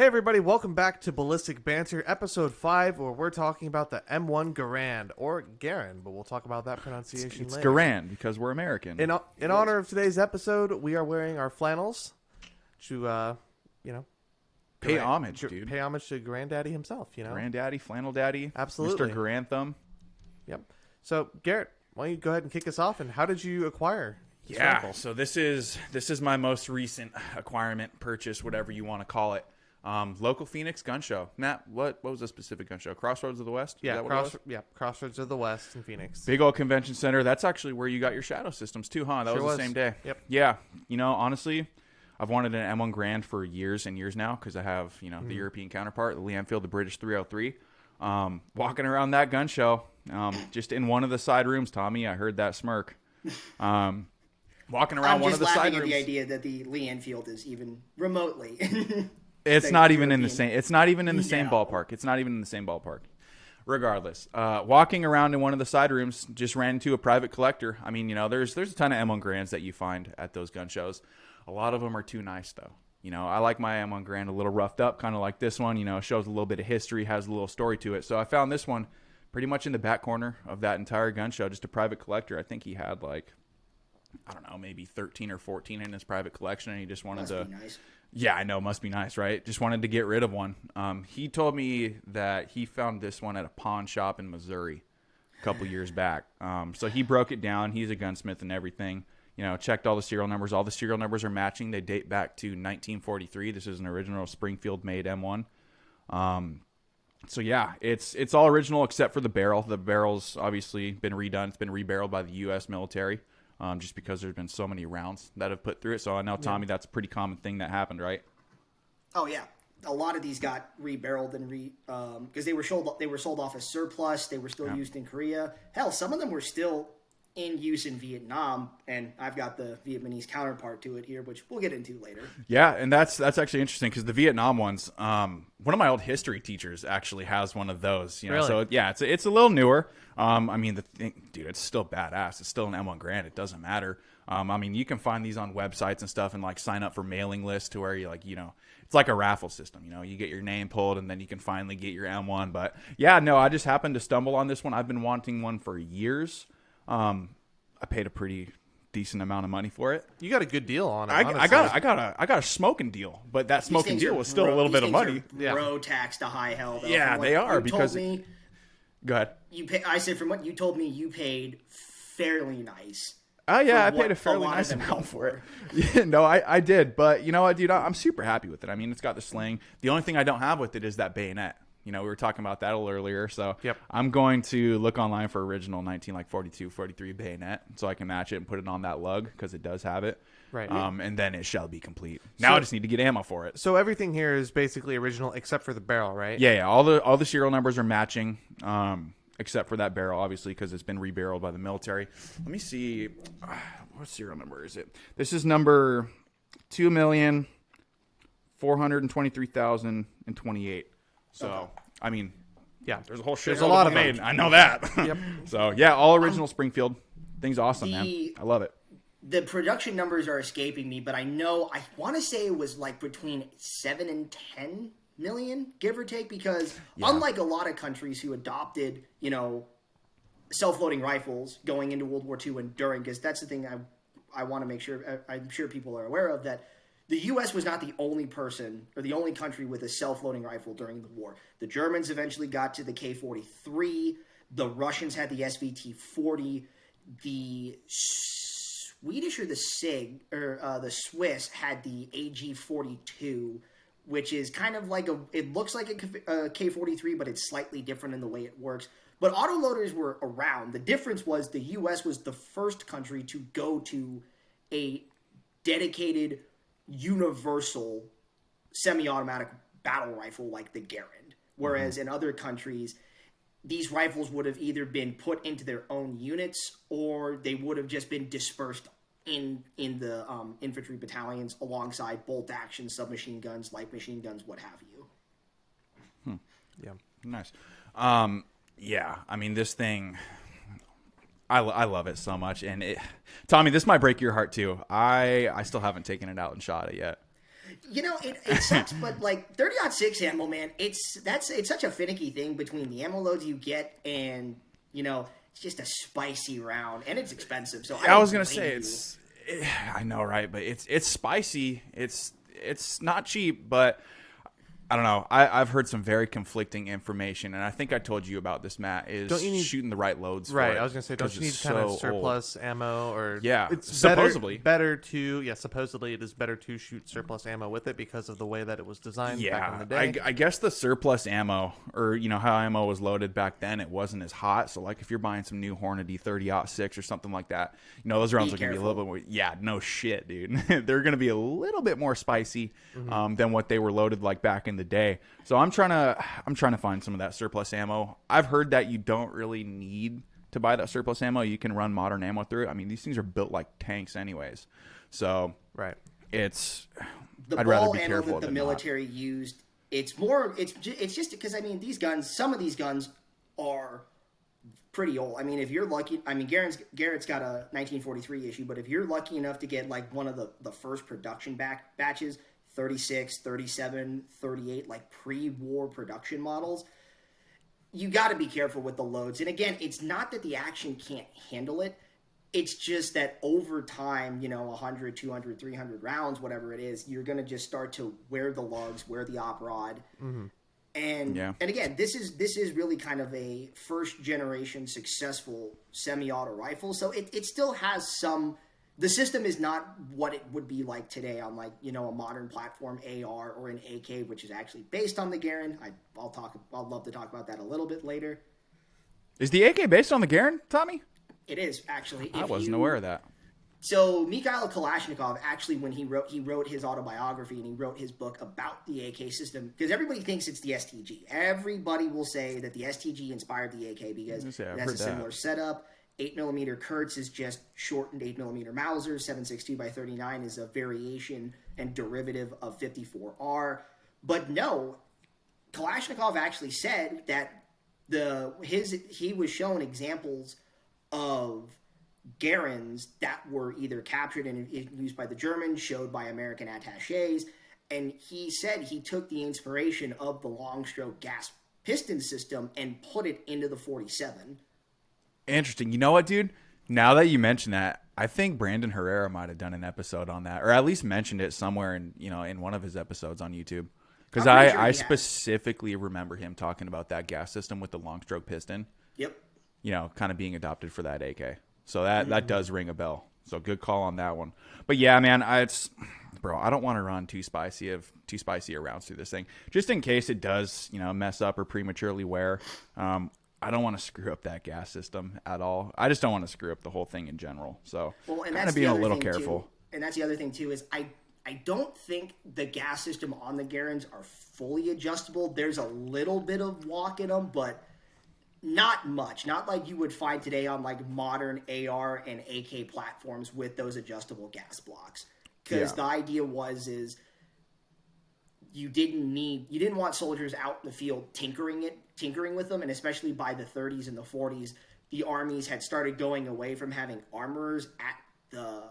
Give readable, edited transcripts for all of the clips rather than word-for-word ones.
Hey everybody, welcome back to Ballistic Banter, episode 5, where we're talking about the M1 Garand, or Garand, but we'll talk about that pronunciation It's later. Garand, because we're American. In honor of today's episode, we are wearing our flannels to, Pay homage, dude. Pay homage to Granddaddy himself, Granddaddy, Flannel Daddy, Absolutely. Mr. Garantham. Yep. So, Garrett, why don't you go ahead and kick us off, and how did you acquire this rifle? So this is my most recent acquirement, purchase, whatever you want to call it. Local Phoenix gun show. Matt, what was the specific gun show? Crossroads of the West? Yeah, Crossroads of the West in Phoenix. Big old convention center. That's actually where you got your shadow systems too, huh? That was the same day. Yep. Yeah. Honestly, I've wanted an M1 Garand for years and years now because I have, the European counterpart, the Lee Enfield, the British 303. Walking around that gun show, just in one of the side rooms, Tommy, I heard that smirk. Walking around one of the side rooms. I'm just laughing at the idea that the Lee Enfield is even remotely. It's not even in the same. It's not even in the same ballpark. It's not even in the same ballpark. Regardless, walking around in one of the side rooms, just ran into a private collector. I mean, there's a ton of M1 Grands that you find at those gun shows. A lot of them are too nice, though. I like my M1 Grand a little roughed up, kind of like this one. Shows a little bit of history, has a little story to it. So I found this one pretty much in the back corner of that entire gun show, just a private collector. I think he had maybe 13 or 14 in his private collection, and he just wanted to. Nice. Yeah, I know. Must be nice, right? Just wanted to get rid of one. He told me that he found this one at a pawn shop in Missouri a couple years back. So he broke it down. He's a gunsmith and everything. Checked all the serial numbers. All the serial numbers are matching. They date back to 1943. This is an original Springfield-made M1. So yeah, it's all original except for the barrel. The barrel's obviously been redone. It's been rebarreled by the U.S. military. Just because there's been so many rounds that have put through it. So I know, Tommy, that's a pretty common thing that happened, right? Oh yeah, a lot of these got rebarreled and because they were sold off as surplus. They were still used in Korea. Hell, some of them were still in use in Vietnam, and I've got the Vietnamese counterpart to it here, which we'll get into later. Yeah, and that's actually interesting because the Vietnam ones, one of my old history teachers actually has one of those. Really? So yeah, it's a little newer. The thing, dude, it's still badass. It's still an M1 Garand. It doesn't matter. You can find these on websites and stuff, and sign up for mailing lists to where it's like a raffle system. You get your name pulled, and then you can finally get your M1. But yeah, no, I just happened to stumble on this one. I've been wanting one for years. I paid a pretty decent amount of money for it. You got a good deal on it. I got a smoking deal, but that smoking deal was still a little bit of money. Bro tax to high hell. Though, yeah, they are because. Go ahead. I said from what you told me, you paid fairly nice. Oh yeah, I paid a fairly nice amount for it. Yeah, no, I did, but you know what, dude? I'm super happy with it. I mean, it's got the sling. The only thing I don't have with it is that bayonet. We were talking about that a little earlier, so yep. I'm going to look online for original 1942, 43 bayonet so I can match it and put it on that lug because it does have it. Right. And then it shall be complete. Now I just need to get ammo for it. So everything here is basically original except for the barrel, right? Yeah. All the serial numbers are matching, except for that barrel, obviously, because it's been rebarreled by the military. Let me see. What serial number is it? This is number 2,423,028. So, okay. I mean, yeah, there's a whole shit. There's a lot of made. I know that. Yep. So, yeah, all original Springfield. Thing's awesome, man. I love it. The production numbers are escaping me, but I want to say it was between 7 and 10 million, give or take, because unlike a lot of countries who adopted, self-loading rifles going into World War II and during, because that's the thing I want to make sure, I'm sure people are aware of, that the U.S. was not the only person or the only country with a self-loading rifle during the war. The Germans eventually got to the K-43. The Russians had the SVT-40. The Swedish or the SIG or the Swiss had the AG-42, which is kind of it looks like a K-43, but it's slightly different in the way it works. But autoloaders were around. The difference was the U.S. was the first country to go to a dedicated universal semi-automatic battle rifle like the Garand. Whereas in other countries, these rifles would have either been put into their own units or they would have just been dispersed in the infantry battalions alongside bolt action, submachine guns, light machine guns, what have you. Yeah, nice. Yeah, I mean, this thing, I love it so much. And Tommy, this might break your heart too. I still haven't taken it out and shot it yet. It sucks, but like 30-06 ammo, man, it's such a finicky thing between the ammo loads you get and it's just a spicy round and it's expensive. So I was gonna say I know, right? But it's spicy. It's not cheap, but I don't know. I've heard some very conflicting information, and I think I told you about this, Matt, is shooting the right loads right, for it. I was going to say, don't you need kind of surplus ammo? Or yeah, it's supposedly. Supposedly it is better to shoot surplus ammo with it because of the way that it was designed back in the day. I guess the surplus ammo, or how ammo was loaded back then, it wasn't as hot. So, like, if you're buying some new Hornady 30-06 or something like that, those rounds are going to be a little bit more. Yeah, no shit, dude. They're going to be a little bit more spicy than what they were loaded like back in the day. So I'm trying to find some of that surplus ammo. I've heard that you don't really need to buy that surplus ammo. You can run modern ammo through it. I mean, these things are built like tanks anyways. So right, I'd rather be careful that the military used. It's just because some of these guns are pretty old. I mean, if you're lucky, Garrett's got a 1943 issue, but if you're lucky enough to get like one of the first production batches, 36, 37, 38, like pre-war production models, you got to be careful with the loads. And again, it's not that the action can't handle it. It's just that over time, 100, 200, 300 rounds, whatever it is, you're going to just start to wear the lugs, wear the op rod. Mm-hmm. And again, this is really kind of a first generation successful semi-auto rifle. So it still has some. The system is not what it would be like today on like, a modern platform AR or an AK, which is actually based on the Garand. I'll love to talk about that a little bit later. Is the AK based on the Garand, Tommy? It is, actually. I wasn't aware of that. So Mikhail Kalashnikov, actually, when he wrote his autobiography and he wrote his book about the AK system, because everybody thinks it's the STG. Everybody will say that the STG inspired the AK because it has a similar setup. 8mm Kurtz is just shortened 8mm Mauser. 7.62x39 is a variation and derivative of 54R. But no, Kalashnikov actually said that he was shown examples of Garands that were either captured and used by the Germans, showed by American attachés, and he said he took the inspiration of the long-stroke gas piston system and put it into the 47. Interesting. You know what, dude? Now that you mention that, I think Brandon Herrera might have done an episode on that, or at least mentioned it somewhere in one of his episodes on YouTube. Because I specifically remember him talking about that gas system with the long-stroke piston. Yep. Kind of being adopted for that AK. So that does ring a bell. So good call on that one. But yeah, man, I don't want to run too spicy rounds through this thing, just in case it does, mess up or prematurely wear. I don't want to screw up that gas system at all. I just don't want to screw up the whole thing in general. So kind of being a little careful. And that's the other thing too is I don't think the gas system on the Garands are fully adjustable. There's a little bit of walk in them, but not much. Not like you would find today on like modern AR and AK platforms with those adjustable gas blocks. Because the idea is you didn't want soldiers out in the field tinkering with them, and especially by the 30s and the 40s, the armies had started going away from having armorers at the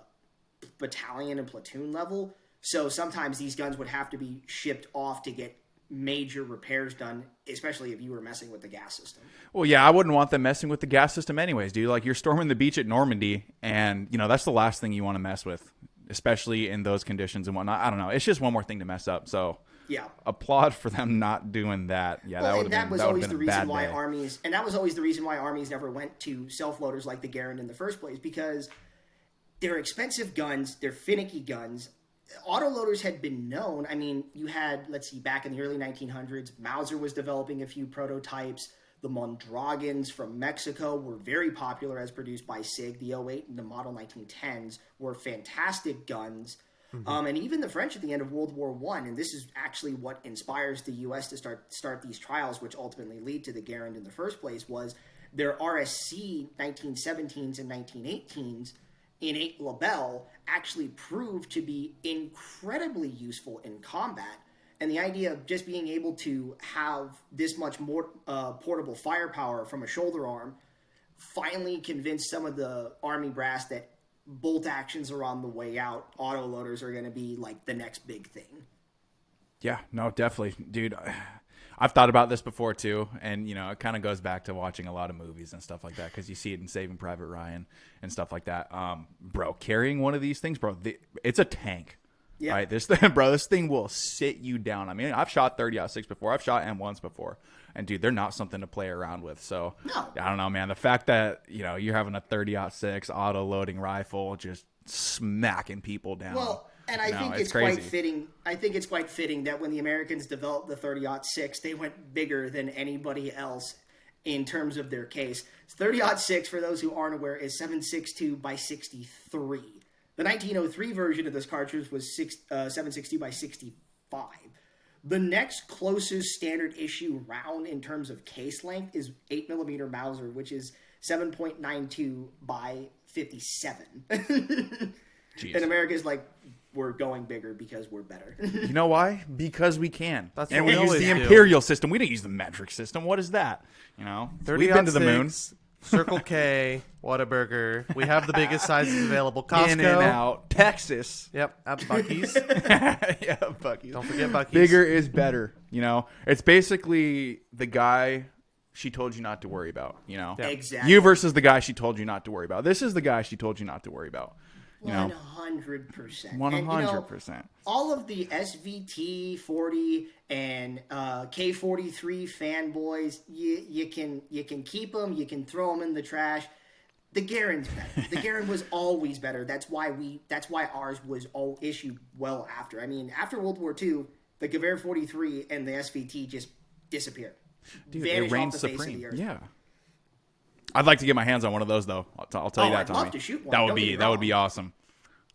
battalion and platoon level. So sometimes these guns would have to be shipped off to get major repairs done, especially if you were messing with the gas system. Well, yeah, I wouldn't want them messing with the gas system anyways, dude. Like, you're storming the beach at Normandy, and, that's the last thing you want to mess with, especially in those conditions and whatnot. I don't know. It's just one more thing to mess up, so yeah. Applaud for them not doing that. Yeah, that was always the reason why armies, and that was always the reason why armies never went to self-loaders like the Garand in the first place, because they're expensive guns, they're finicky guns. Autoloaders had been known. I mean, you had, back in the early 1900s, Mauser was developing a few prototypes. The Mondragons from Mexico were very popular as produced by SIG. The 08 and the model 1910s were fantastic guns. Mm-hmm. And even the French at the end of World War I, and this is actually what inspires the U.S. to start these trials, which ultimately lead to the Garand in the first place, was their RSC 1917s and 1918s in 8 Labelle actually proved to be incredibly useful in combat. And the idea of just being able to have this much more portable firepower from a shoulder arm finally convinced some of the Army brass that bolt actions are on the way out. Auto loaders are going to be like the next big thing. Yeah, no, definitely, dude. I've thought about this before too, and it kind of goes back to watching a lot of movies and stuff like that because you see it in Saving Private Ryan and stuff like that. Bro, carrying one of these things, bro, it's a tank. Yeah. Right, this thing will sit you down. I mean, I've shot 30-06 before. I've shot M1s before, and dude, they're not something to play around with. So No. I don't know, man. The fact that you're having a 30-06 auto loading rifle just smacking people down. Well, and I think it's crazy. quite fitting. I think it's quite fitting that when the Americans developed the 30-06, they went bigger than anybody else in terms of their case. 30-06, for those who aren't aware, is 7.62 by 63. The 1903 version of this cartridge was 7.62 by 65. The next closest standard issue round in terms of case length is 8mm Mauser, which is 7.92 by 57. Jeez. And America's like, we're going bigger because we're better. You know why? Because we can. That's and what we we use always the do. imperial system. We didn't use the metric system. What is that? We've been to the moon. Circle K, Whataburger. We have the biggest sizes available. Costco. In and out. Texas. Yep, at Buc-ee's. Yeah, Buc-ee's. Don't forget Buc-ee's. Bigger is better. It's basically the guy she told you not to worry about. Yeah. Exactly. You versus the guy she told you not to worry about. This is the guy she told you not to worry about. 100%. 100%. All of the SVT 40 and K43 fanboys, you can keep them, you can throw them in the trash. The Garand's better. The Garand was always better. That's why ours was all issued well after. I mean, after World War II, the Gewehr 43 and the SVT just disappeared. Dude, Vanished it reigns off the face of supreme. the earth. Yeah. I'd like to get my hands on one of those though. I'll tell you that, I'd Tommy. love to shoot one. That would Don't get be me that would wrong. be awesome.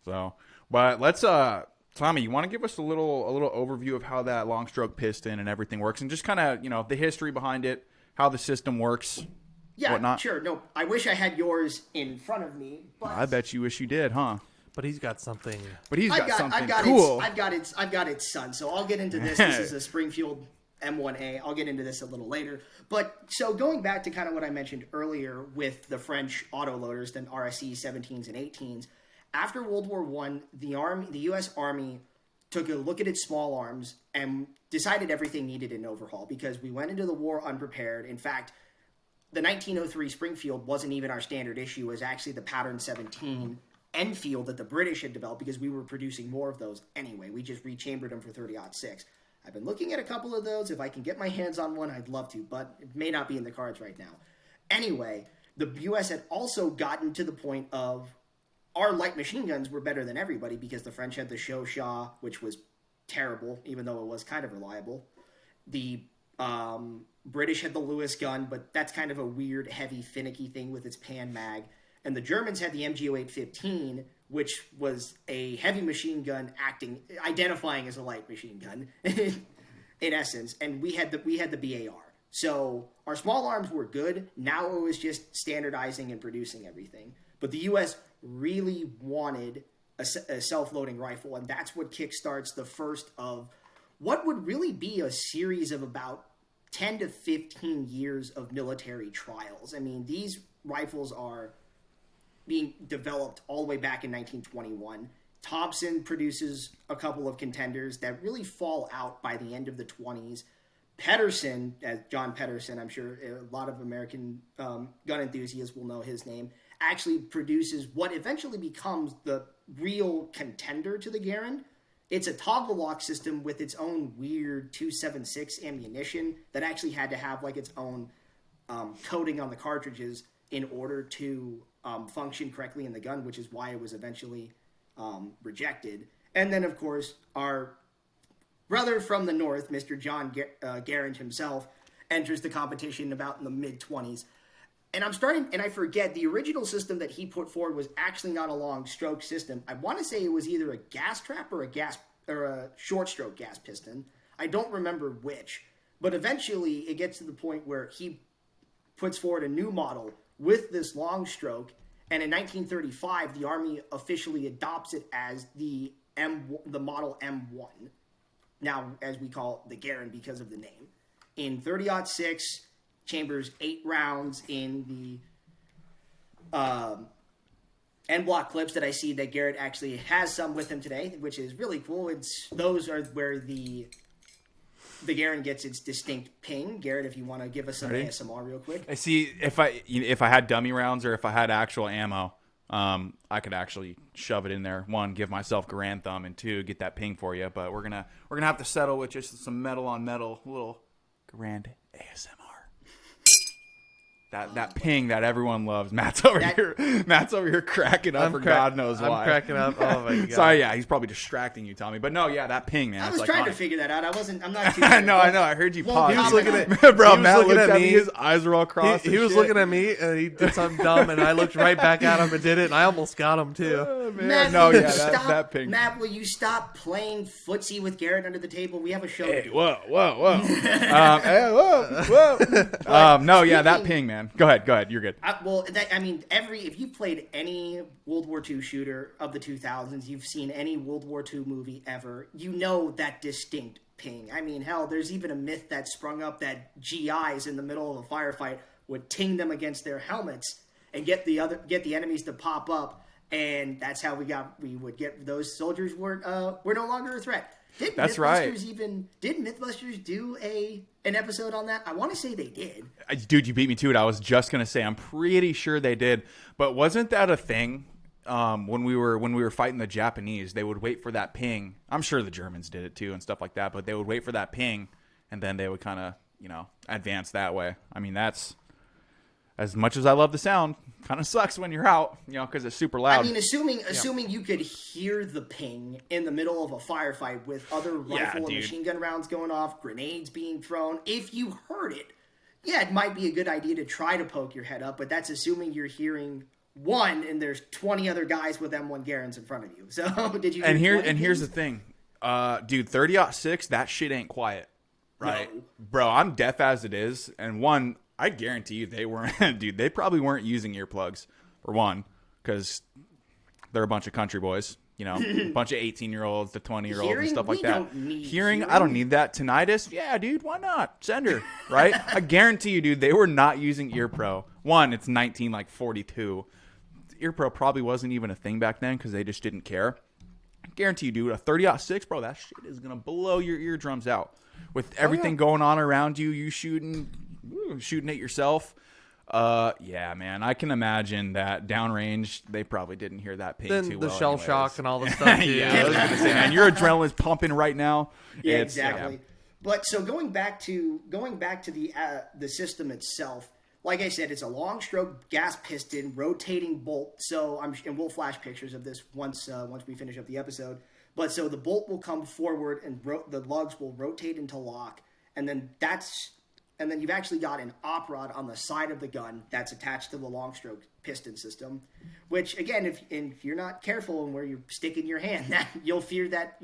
So, but let's Tommy, you want to give us a little overview of how that long stroke piston and everything works, and just kind of the history behind it, how the system works. Yeah, whatnot. sure. No, I wish I had yours in front of me. But I bet you wish you did, huh? But he's got something. But he's got something I've got cool. I've got its son. So I'll get into this. This is a Springfield M1A. I'll get into this a little later. But so going back to kind of what I mentioned earlier with the French autoloaders, then RSE 17s and 18s. After World War I, the U.S. Army took a look at its small arms and decided everything needed an overhaul because we went into the war unprepared. In fact, the 1903 Springfield wasn't even our standard issue. It was actually the Pattern 17 Enfield that the British had developed because we were producing more of those anyway. We just rechambered them for 30-06. I've been looking at a couple of those. If I can get my hands on one, I'd love to, but it may not be in the cards right now. Anyway, the U.S. had also gotten to the point of our light machine guns were better than everybody because the French had the Chauchat, which was terrible, even though it was kind of reliable. The British had the Lewis gun, but that's kind of a weird, heavy, finicky thing with its pan mag. And the Germans had the MG0815, which was a heavy machine gun identifying as a light machine gun, in essence. And we had the BAR. So our small arms were good. Now it was just standardizing and producing everything. But the U.S. really wanted a self-loading rifle, and that's what kickstarts the first of what would really be a series of about 10 to 15 years of military trials. I mean, these rifles are being developed all the way back in 1921. Thompson produces a couple of contenders that really fall out by the end of the 20s. Pedersen, as John Pedersen, I'm sure a lot of American gun enthusiasts will know his name, actually produces what eventually becomes the real contender to the Garand. It's a toggle lock system with its own weird 276 ammunition that actually had to have like its own coating on the cartridges in order to function correctly in the gun, which is why it was eventually rejected. And then, of course, our brother from the north, Mr. John Garand himself, enters the competition about in the mid-20s. And I forget, the original system that he put forward was actually not a long stroke system. I want to say it was either a gas trap or a short stroke gas piston. I don't remember which. But eventually it gets to the point where he puts forward a new model with this long stroke. And in 1935, the Army officially adopts it as the model M1. Now, as we call it, the Garand because of the name. In 30-06, chambers 8 rounds in the end block clips that I see that Garrett actually has some with him today, which is really cool. Those are where the Garand gets its distinct ping. Garrett, if you want to give us some ASMR real quick. I see. If I had dummy rounds or if I had actual ammo, I could actually shove it in there. One, give myself Garand thumb, and two, get that ping for you. But we're gonna have to settle with just some metal on metal, little Garand ASMR. That ping that everyone loves. Matt's over here cracking up God knows why. I'm cracking up. Oh my god. Sorry, yeah, he's probably distracting you, Tommy. But no, yeah, that ping, man. I was trying to figure that out. I'm not too I know. I heard you pause. He was looking at bro. he was Matt looking looked at at me. His eyes were all crossed. He was looking at me, and he did something dumb, and I looked right back at him and did it, and I almost got him too. Matt, no, yeah, stop, that ping. Matt, will you stop playing footsie with Garrett under the table? We have a show. Hey, whoa. Hey, whoa. No, yeah, that ping, man. Go ahead. You're good. If you've played any World War II shooter of the 2000s, you've seen any World War II movie ever, you know that distinct ping. I mean, hell, there's even a myth that sprung up that GIs in the middle of a firefight would ting them against their helmets and get the enemies to pop up, and that's how we would get those soldiers were no longer a threat. That's right. Did Mythbusters do an episode on that? I want to say they did. Dude, you beat me to it. I was just gonna say I'm pretty sure they did, but wasn't that a thing when we were fighting the Japanese? They would wait for that ping. I'm sure the Germans did it too and stuff like that, but they would wait for that ping and then they would kind of advance that way. I mean, that's, as much as I love the sound, kind of sucks when you're out, because it's super loud. I mean, assuming you could hear the ping in the middle of a firefight with other rifle and machine gun rounds going off, grenades being thrown, if you heard it, yeah, it might be a good idea to try to poke your head up, but that's assuming you're hearing one and there's 20 other guys with M1 Garands in front of you. So did you? Here's the thing, dude, 30-06, that shit ain't quiet, right? No. Bro, I'm deaf as it is, and one, I guarantee you they weren't, dude, they probably weren't using earplugs, for one, because they're a bunch of country boys, a bunch of 18-year-olds to 20-year-olds and stuff like that. Hearing, I don't need that. Tinnitus, yeah, dude, why not? Send her, right? I guarantee you, dude, they were not using Ear Pro. One, it's 1942. Ear Pro probably wasn't even a thing back then because they just didn't care. I guarantee you, dude, a 30-06, bro, that shit is going to blow your eardrums out. With everything going on around you, you shooting at yourself. Yeah, man, I can imagine that downrange, they probably didn't hear that ping too well. The shell shock and all the stuff too. Yeah, I was gonna say, man, your adrenaline's pumping right now. Yeah, exactly. Yeah. But so going back to the system itself, like I said, it's a long stroke gas piston rotating bolt. So and we'll flash pictures of this once we finish up the episode. But so the bolt will come forward and the lugs will rotate into lock, and then you've actually got an op rod on the side of the gun that's attached to the long stroke piston system, which again, if you're not careful and where you're sticking your hand, you'll feel that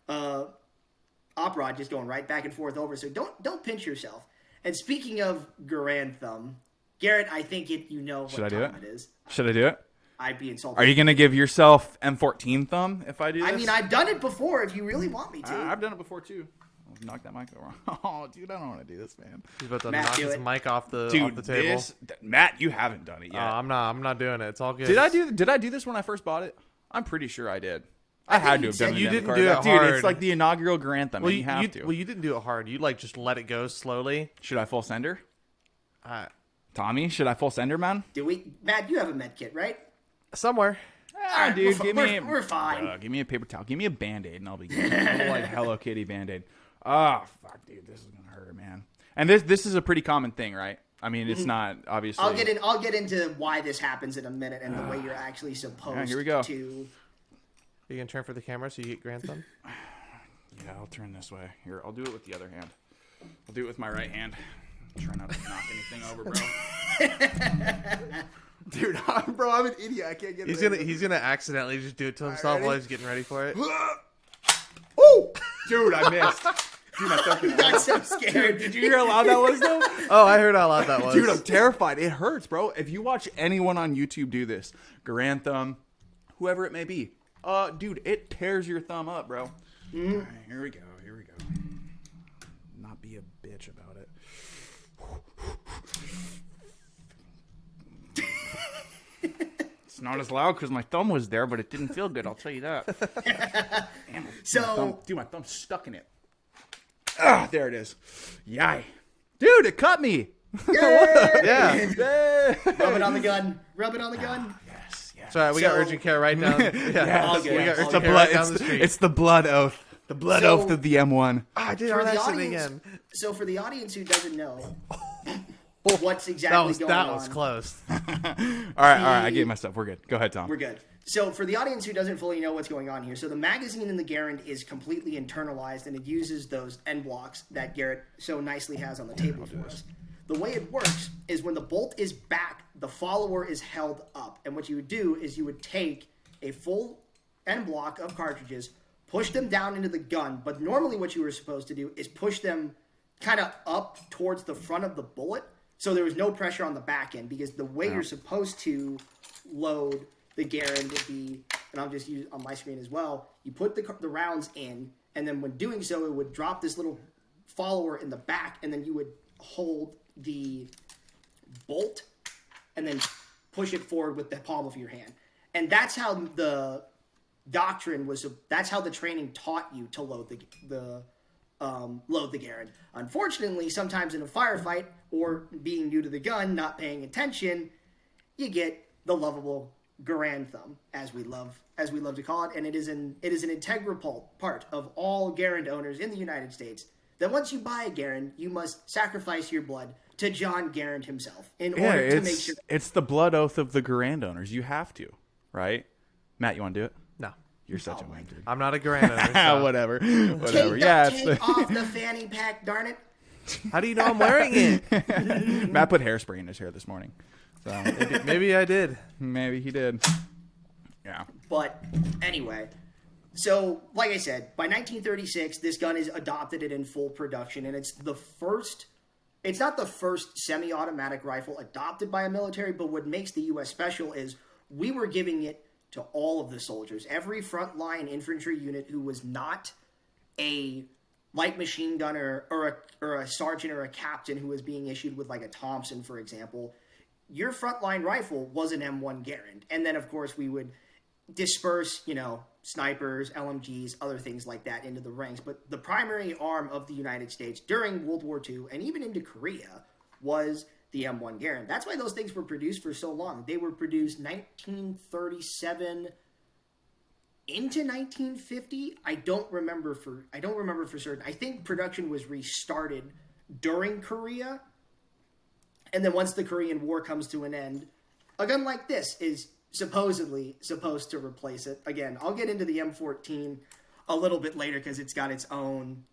op rod just going right back and forth over. So don't pinch yourself. And speaking of Garand thumb, Garrett, I think you know what time it is. Should I do it? I'd be insulted. Are you going to give yourself M14 thumb if I do this? I mean, I've done it before if you really want me to. I've done it before too. Knock that mic over. Oh, dude, I don't want to do this, man. He's about to knock his mic off the table. Matt, you haven't done it yet. I'm not doing it. It's all good. Did I do this when I first bought it? I'm pretty sure I did. I had to have done it. You didn't do it hard. Dude, it's like the inaugural Garand thumb. You have to. Well, you didn't do it hard. You just let it go slowly. Should I full sender? Tommy, should I full sender, man? Matt, you have a med kit, right? Somewhere. Dude, we're fine. Give me a paper towel. Give me a Band-Aid, and I'll be good. Like Hello Kitty Band-Aid. Oh, fuck, dude, this is gonna hurt, man. And this is a pretty common thing, right? I mean, it's not obviously. I'll get into why this happens in a minute and the way you're actually supposed here we go. to. Are you gonna turn for the camera so you get Garand thumb? Yeah, I'll turn this way. Here, I'll do it with the other hand. I'll do it with my right hand. Try not to knock anything over, bro. Dude, I'm an idiot. I can't get it. He's gonna accidentally just do it to himself while he's getting ready for it. Oh, dude, I missed. Dude, I got so scared. Did you hear how loud that was, though? Oh, I heard how loud that was. Dude, I'm terrified. It hurts, bro. If you watch anyone on YouTube do this, Garand thumb, whoever it may be, dude, it tears your thumb up, bro. Mm-hmm. All right, here we go. Not be a bitch about it. It's not as loud because my thumb was there, but it didn't feel good. I'll tell you that. Damn, my thumb's stuck in it. Ah, there it is. Yay. Dude, it cut me. Yeah. Rub it on the gun. Rub it on the gun. Yes. So we got urgent care right down. Yeah, all good. we got All urgent good. care right down the street. It's the blood oath. The blood So- oath of the M1. I did For on the accident audience, again. so for the audience who doesn't know what's That exactly was going on, close. All right. I gave myself. We're good. Go ahead, Tom. we're good. So for the audience who doesn't fully know what's going on here, so the magazine in the Garand is completely internalized, and it uses those end blocks that Garrett so nicely has on the table for us. The way it works is when the bolt is back, the follower is held up, and what you would do is you would take a full end block of cartridges, push them down into the gun, but normally what you were supposed to do is push them kind of up towards the front of the bullet, so there was no pressure on the back end, because the way you're supposed to load the Garand would be, and I'll just use on my screen as well, you put the rounds in, and then when doing so, it would drop this little follower in the back, and then you would hold the bolt and then push it forward with the palm of your hand. And that's how the doctrine was, that's how the training taught you to load the Garand. Unfortunately, sometimes in a firefight or being new to the gun, not paying attention, you get the lovable Garand thumb, as we love to call it, and it is an integral part of all Garand owners in the United States. That once you buy a Garand, you must sacrifice your blood to John Garand himself in order to make sure. It's the blood oath of the Garand owners. You have to, right? Matt, you want to do it? No, You're such a man, dude. I'm not a Garand owner. So. Whatever. Take off the fanny pack, darn it. How do you know I'm wearing it? Matt put hairspray in his hair this morning. So Maybe I did. maybe he did. Yeah. But anyway, so like I said, by 1936, this gun is adopted and in full production, and it's not the first semi-automatic rifle adopted by a military, but what makes the U.S. special is we were giving it to all of the soldiers. Every frontline infantry unit who was not a light machine gunner or a sergeant or a captain who was being issued with like a Thompson, for example, your frontline rifle was an M1 Garand. And then, of course, we would disperse, snipers, LMGs, other things like that into the ranks. But the primary arm of the United States during World War II and even into Korea was the M1 Garand. That's why those things were produced for so long. They were produced 1937 into 1950. I don't remember for certain. I think production was restarted during Korea. And then once the Korean War comes to an end, a gun like this is supposedly supposed to replace it. Again, I'll get into the M14 a little bit later because it's got its own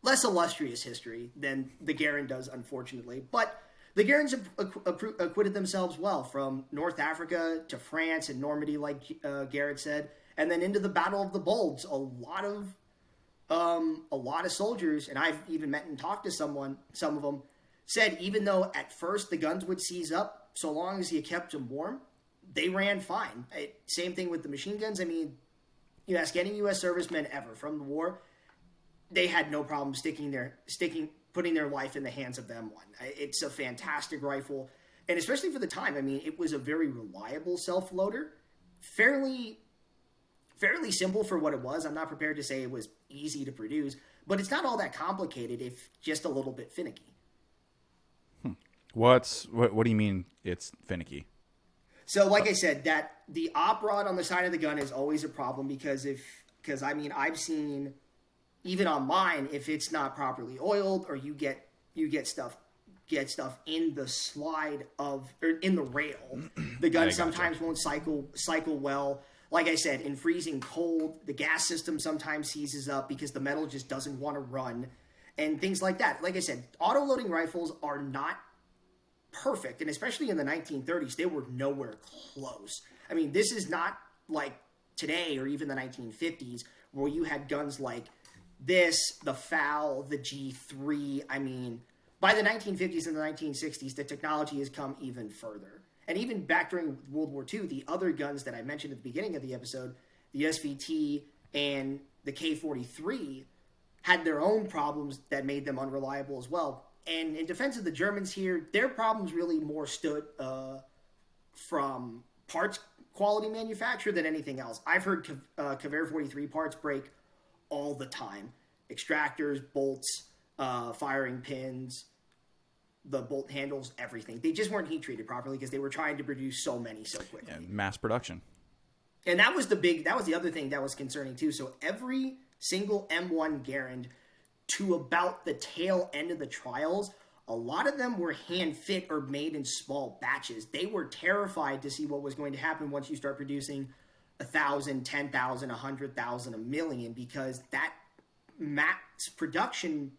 less illustrious history than the Garand does, unfortunately. But the Garands acquitted themselves well, from North Africa to France and Normandy, like Garrett said, and then into the Battle of the Bulge. A lot of soldiers, and I've even met and talked to some of them, said even though at first the guns would seize up, so long as you kept them warm, they ran fine. Same thing with the machine guns. I mean, you ask any U.S. servicemen ever from the war, they had no problem putting their life in the hands of the M1. It's a fantastic rifle, and especially for the time. I mean, it was a very reliable self-loader, fairly simple for what it was. I'm not prepared to say it was easy to produce, but it's not all that complicated if just a little bit finicky. What do you mean it's finicky? So, like I said, that the op rod on the side of the gun is always a problem because I've seen, even on mine, if it's not properly oiled or you get stuff in the slide or in the rail, the gun sometimes won't cycle well. Like I said, in freezing cold, the gas system sometimes seizes up because the metal just doesn't want to run, and things like that. Like I said, auto-loading rifles are not perfect, and especially in the 1930s, they were nowhere close. I mean, this is not like today or even the 1950s where you had guns like this, the FAL, the G3. I mean, by the 1950s and the 1960s, the technology has come even further. And even back during World War II, the other guns that I mentioned at the beginning of the episode, the SVT and the K-43, had their own problems that made them unreliable as well. And in defense of the Germans here, their problems really more stood from parts quality manufacturer than anything else. I've heard Caveira 43 parts break all the time. Extractors, bolts, firing pins, the bolt handles, everything. They just weren't heat treated properly because they were trying to produce so many so quickly. Yeah, mass production. And that was the other thing that was concerning too. So every single M1 Garand to about the tail end of the trials, a lot of them were hand fit or made in small batches. They were terrified to see what was going to happen once you start producing 1,000, 10,000, 100,000, 1 million, because that mass production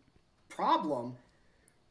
problem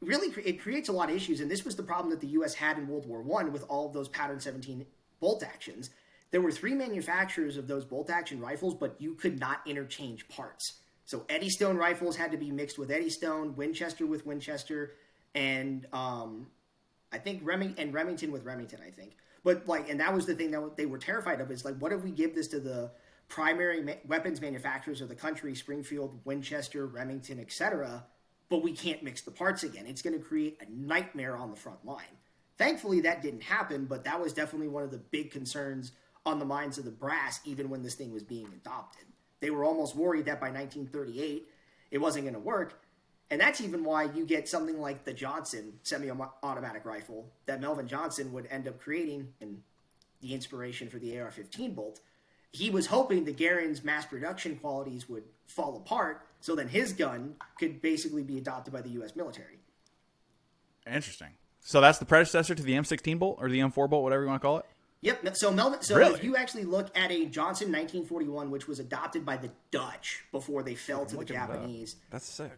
really it creates a lot of issues. And this was the problem that the U.S. had in World War I with all of those pattern 17 bolt actions. There were 3 manufacturers of those bolt action rifles, but you could not interchange parts. So Eddystone rifles had to be mixed with Eddystone, Winchester with Winchester, and I think Remington with Remington, I think. But and that was the thing that they were terrified of, is what if we give this to the primary weapons manufacturers of the country, Springfield, Winchester, Remington, etc., but we can't mix the parts again. It's going to create a nightmare on the front line. Thankfully, that didn't happen, but that was definitely one of the big concerns on the minds of the brass, even when this thing was being adopted. They were almost worried that by 1938, it wasn't going to work. And that's even why you get something like the Johnson semi-automatic rifle that Melvin Johnson would end up creating, and the inspiration for the AR-15 bolt. He was hoping the Garand's mass production qualities would fall apart, so then his gun could basically be adopted by the U.S. military. Interesting. So that's the predecessor to the M16 bolt, or the M4 bolt, whatever you want to call it? Yep. So Really? If you actually look at a Johnson 1941, which was adopted by the Dutch before they fell to the Japanese. That's sick.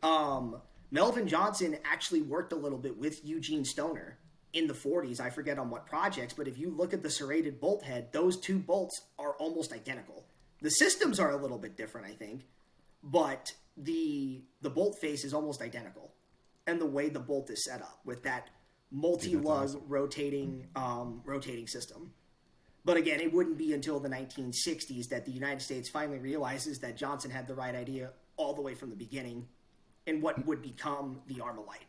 Melvin Johnson actually worked a little bit with Eugene Stoner in the 40s. I forget on what projects, but if you look at the serrated bolt head, those 2 bolts are almost identical. The systems are a little bit different, I think, but the bolt face is almost identical. And the way the bolt is set up with that multi-lug rotating system. But again, it wouldn't be until the 1960s that the United States finally realizes that Johnson had the right idea all the way from the beginning in what would become the Armalite.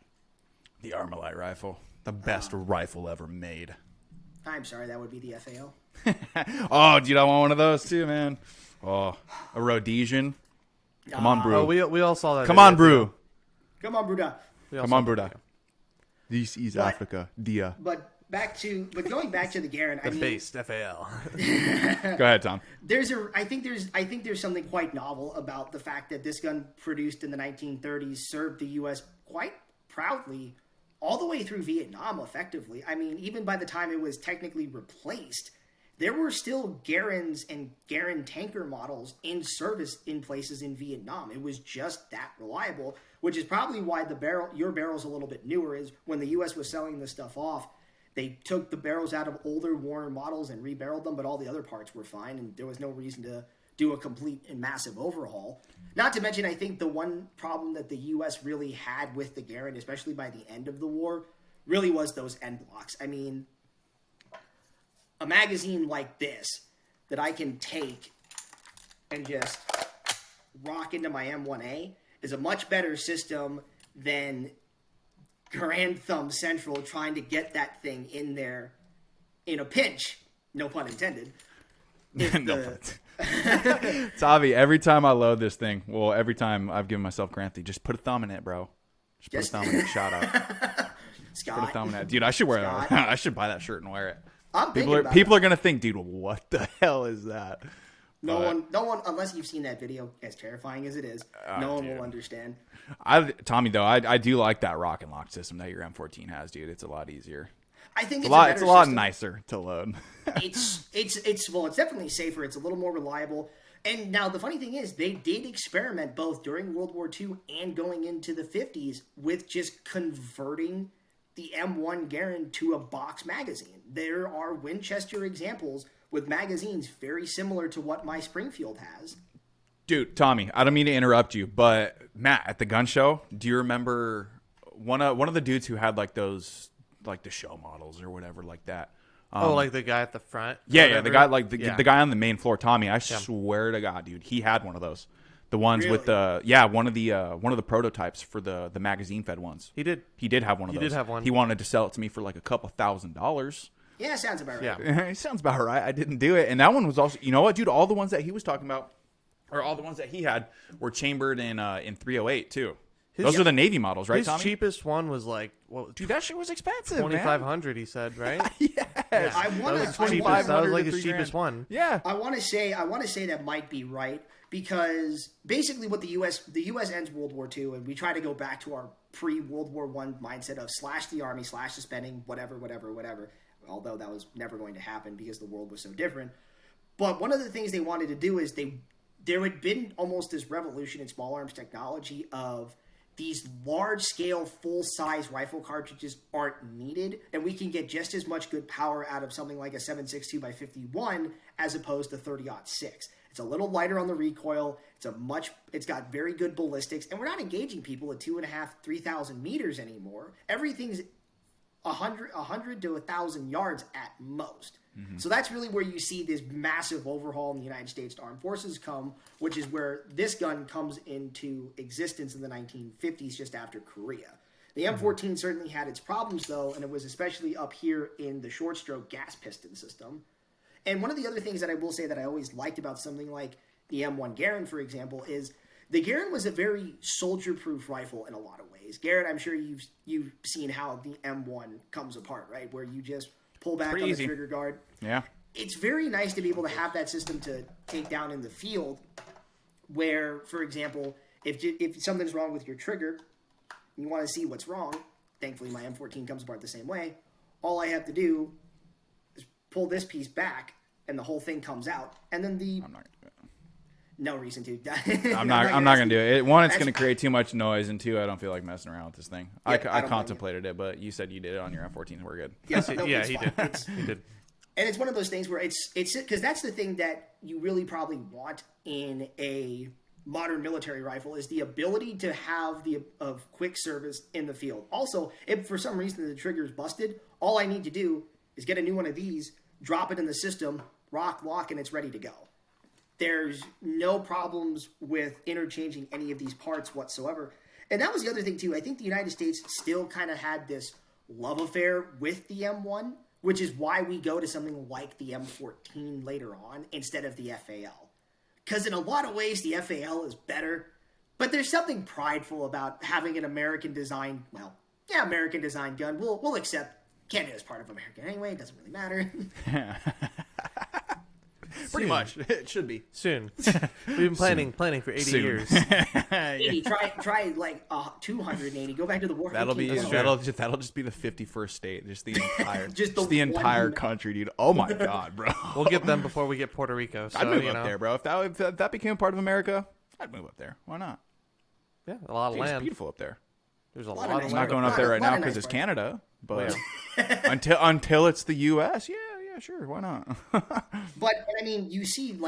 The Armalite rifle. The best rifle ever made. I'm sorry, that would be the FAL. Oh, dude, I want one of those too, man. Oh, a Rhodesian. Come on, Brew. Oh, we all saw that. Come on, Brew. Come on, Bruda. Come on, Bruda. This is Africa. Dia. But going back to the Garand, The based FAL. Go ahead, Tom. I think there's something quite novel about the fact that this gun, produced in the 1930s, served the U.S. quite proudly all the way through Vietnam, effectively. I mean, even by the time it was technically replaced, there were still Garands and Garand tanker models in service in places in Vietnam. It was just that reliable, which is probably why your barrel's a little bit newer, is when the U.S. was selling this stuff off, they took the barrels out of older Warner models and rebarreled them, but all the other parts were fine, and there was no reason to do a complete and massive overhaul. Not to mention, I think the one problem that the U.S. really had with the Garand, especially by the end of the war, really was those end blocks. I mean, a magazine like this that I can take and just rock into my M1A is a much better system than Garand Thumb Central trying to get that thing in there in a pinch. No pun intended. Tavi, every time I load this thing, well, every time I've given myself Grantham, just put a thumb in it, bro. Just put a thumb in it. Shout out. Scott. Put a thumb in it. Dude, I should wear it. I should buy that shirt and wear it. People are going to think, dude, what the hell is that? No one, unless you've seen that video, as terrifying as it is, no one will understand. Tommy, though, I do like that rock and lock system that your M14 has, dude. It's a lot easier. I think it's a lot nicer to load. it's definitely safer. It's a little more reliable. And now the funny thing is, they did experiment both during World War II and going into the 50s with just converting the M1 Garand to a box magazine. There are Winchester examples with magazines very similar to what my Springfield has. Dude, Tommy, I don't mean to interrupt you, but Matt, at the gun show, do you remember one of the dudes who had like those, like the show models or whatever like that? Like the guy at the front? Yeah, the guy the guy on the main floor, Tommy. I swear to God, dude, he had one of those. The ones with the one of the prototypes for the magazine fed ones. He did have one of those. He did have one. He wanted to sell it to me for like a couple $1,000. Yeah, sounds about right. Yeah. It sounds about right. I didn't do it. And that one was also, you know what, dude? All the ones that he was talking about, or all the ones that he had, were chambered in 308 too. Those are the Navy models, right, His Tommy? cheapest one was like, what? Dude, that shit was expensive, $2,500. He said, right? Yes. I That want was to. cheapest. That was $2,500 like to his $3,000. cheapest one. Yeah. I want to say that might be right because basically what the U.S. ends World War II, and we try to go back to our pre-World War I mindset of slash the army, slash the spending, whatever. Although that was never going to happen because the world was so different. But one of the things they wanted to do is there had been almost this revolution in small arms technology of these large-scale, full-size rifle cartridges aren't needed, and we can get just as much good power out of something like a 7.62 by 51 as opposed to 30-06. It's a little lighter on the recoil. It's got very good ballistics, and we're not engaging people at 2.5, 3,000 meters anymore. Everything's 100 to 1,000 yards at most. Mm-hmm. So that's really where you see this massive overhaul in the United States Armed Forces come, which is where this gun comes into existence in the 1950s, just after Korea. The M14 certainly had its problems, though, and it was especially up here in the short-stroke gas piston system. And one of the other things that I will say that I always liked about something like the M1 Garand, for example, is the Garand was a very soldier-proof rifle in a lot of ways. Garand, I'm sure you've seen how the M1 comes apart, right? Where you just pull back on the trigger guard. Yeah. It's very nice to be able to have that system to take down in the field where, for example, if something's wrong with your trigger, you want to see what's wrong. Thankfully, my M14 comes apart the same way. All I have to do is pull this piece back, and the whole thing comes out. And then I'm not gonna do it. no reason to. I'm not gonna do it. One, it's gonna create too much noise, and two, I don't feel like messing around with this thing. Yeah, I contemplated it, but you said you did it on your F14. We're good. Yes, He did. He did. And it's one of those things where it's because that's the thing that you really probably want in a modern military rifle is the ability to have of quick service in the field. Also, if for some reason the trigger is busted, all I need to do is get a new one of these, drop it in the system, lock, and it's ready to go. There's no problems with interchanging any of these parts whatsoever. And that was the other thing, too. I think the United States still kind of had this love affair with the M1, which is why we go to something like the M14 later on instead of the FAL. Because in a lot of ways, the FAL is better, but there's something prideful about having an American-designed, American-designed gun. We'll accept Canada as part of America anyway. It doesn't really matter. Pretty much. It should be. Soon. We've been planning for 80 years. 80, try like 280. Go back to the war. That'll just be the 51st state, just the entire country, dude. Oh my god, bro. We'll get them before we get Puerto Rico. So, I'd move up there, bro. If that became part of America, I'd move up there. Why not? Yeah, a lot of It's land. beautiful up there. There's a lot of of nice I'm land. not going up there right now because it's Canada, but until it's the U.S., yeah, sure, why not? But I mean, you see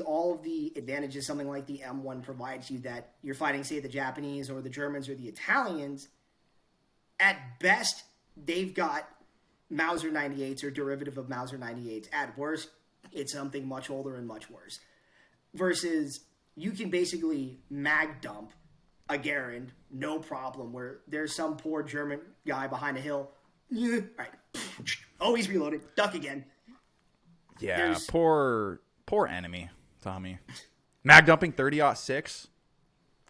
all of the advantages something like the M1 provides you that you're fighting, say, the Japanese or the Germans or the Italians. At best, they've got Mauser 98s or derivative of Mauser 98s. At worst, it's something much older and much worse. Versus, you can basically mag dump a Garand, no problem, where there's some poor German guy behind a hill. Yeah. All right. Oh, he's reloaded. Duck again. Yeah, poor enemy, Tommy. Mag dumping 30-06.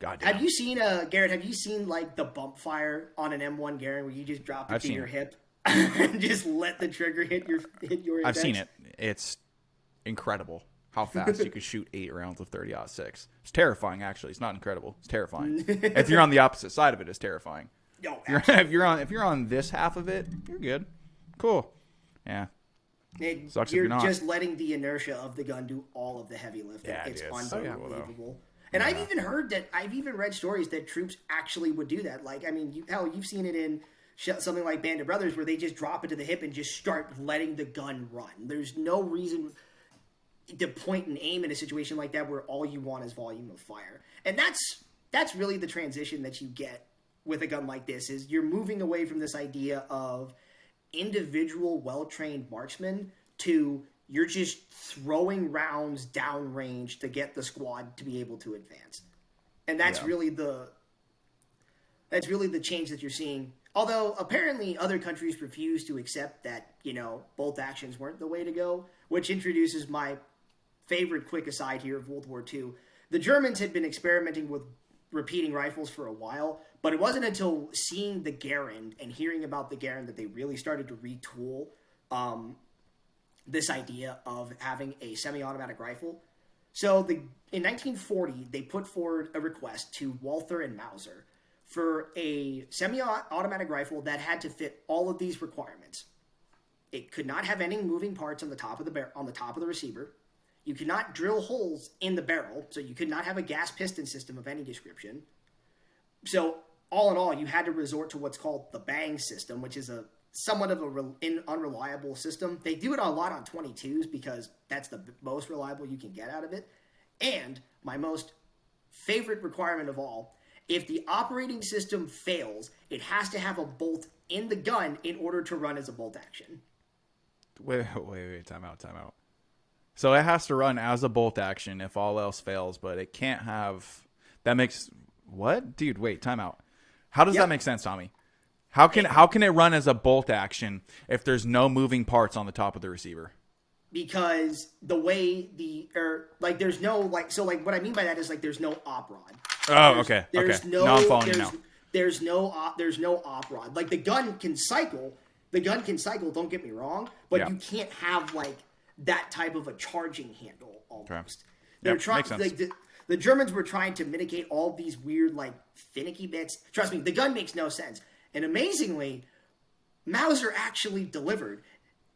God damn. Have you seen Garrett? Have you seen like the bump fire on an M1 Garand where you just drop it to your hip and just let the trigger hit your index? I've seen it. It's incredible how fast you could shoot 8 rounds of 30-06. It's terrifying, actually. It's not incredible. It's terrifying. If you're on the opposite side of it, it's terrifying. No, if you're on this half of it, you're good. Cool. Yeah. Sucks you're if you're not. just letting the inertia of the gun do all of the heavy lifting. Yeah, it's dude. unbelievable. And I've even read stories that troops actually would do that. Like, I mean, you've seen it in something like Band of Brothers where they just drop it to the hip and just start letting the gun run. There's no reason to point and aim in a situation like that where all you want is volume of fire. And that's really the transition that you get with a gun like this is you're moving away from this idea of individual well-trained marksmen to you're just throwing rounds downrange to get the squad to be able to advance. And that's really the change that you're seeing. Although apparently other countries refuse to accept that, bolt actions weren't the way to go, which introduces my favorite quick aside here of World War II. The Germans had been experimenting with repeating rifles for a while, but it wasn't until seeing the Garand and hearing about the Garand that they really started to retool this idea of having a semi-automatic rifle. So in 1940, they put forward a request to Walther and Mauser for a semi-automatic rifle that had to fit all of these requirements. It could not have any moving parts on the top of the receiver. You could not drill holes in the barrel, so you could not have a gas piston system of any description. So all in all, you had to resort to what's called the bang system, which is a somewhat of an unreliable system. They do it a lot on 22s because that's the most reliable you can get out of it. And my most favorite requirement of all, if the operating system fails, it has to have a bolt in the gun in order to run as a bolt action. Wait, time out. So it has to run as a bolt action if all else fails, but it can't have... That makes... What? Dude, wait, time out. How does that make sense, Tommy? How can it run as a bolt action if there's no moving parts on the top of the receiver? Because the way there's no what I mean by that is there's no op rod. Okay. No, now I'm following you now. There's no op rod. Like the gun can cycle. Don't get me wrong, but you can't have that type of a charging handle almost. Okay. They're Yep, trying. makes sense. The Germans were trying to mitigate all these weird finicky bits. Trust me, the gun makes no sense. And amazingly, Mauser actually delivered.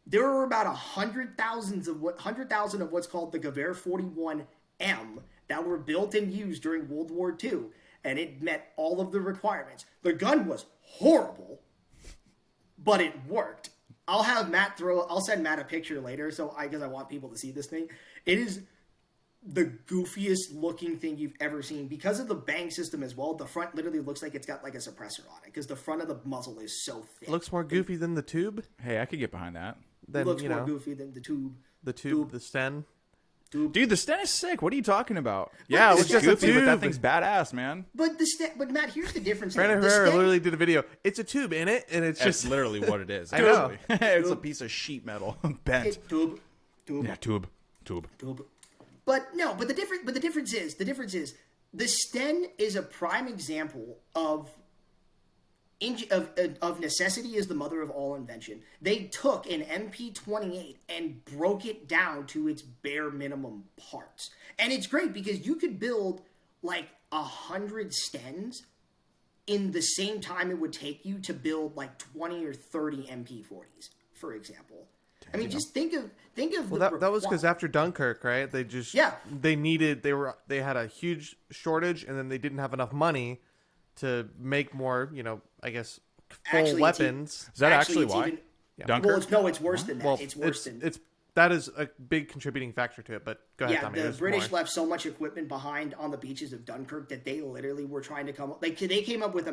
There were about 100,000 of what's called the Gewehr 41M that were built and used during World War II, and it met all of the requirements. The gun was horrible, but it worked. I'll send Matt a picture later, because I want people to see this thing. It is the goofiest looking thing you've ever seen because of the bang system as well. The front literally looks like it's got a suppressor on it because the front of the muzzle is so thick. It looks more goofy than the tube. Hey, I could get behind that. It looks more goofy than the tube. The tube, the Sten. Dude, the Sten is sick. What are you talking about? Yeah, It it's looks just a goofy, but that tube. thing's badass, man. But Matt, here's the difference. Brandon Herrera literally did a video. It's a tube in it, and it's That's just literally what it is. I know. It's a piece of sheet metal bent. Tube. Yeah, tube. But the difference is the Sten is a prime example of necessity is the mother of all invention. They took an MP28 and broke it down to its bare minimum parts, and it's great because you could build 100 Stens in the same time it would take you to build 20 or 30 MP40s, for example. I mean, just think of. Well, that was because after Dunkirk, right? They just they had a huge shortage, and then they didn't have enough money to make more, I guess, full weapons. Is that actually why? Dunkirk? Well, it's worse than that. Well, it's worse than that is a big contributing factor to it. But go ahead, Tommy. The British left so much equipment behind on the beaches of Dunkirk that they literally were trying to come up. They came up with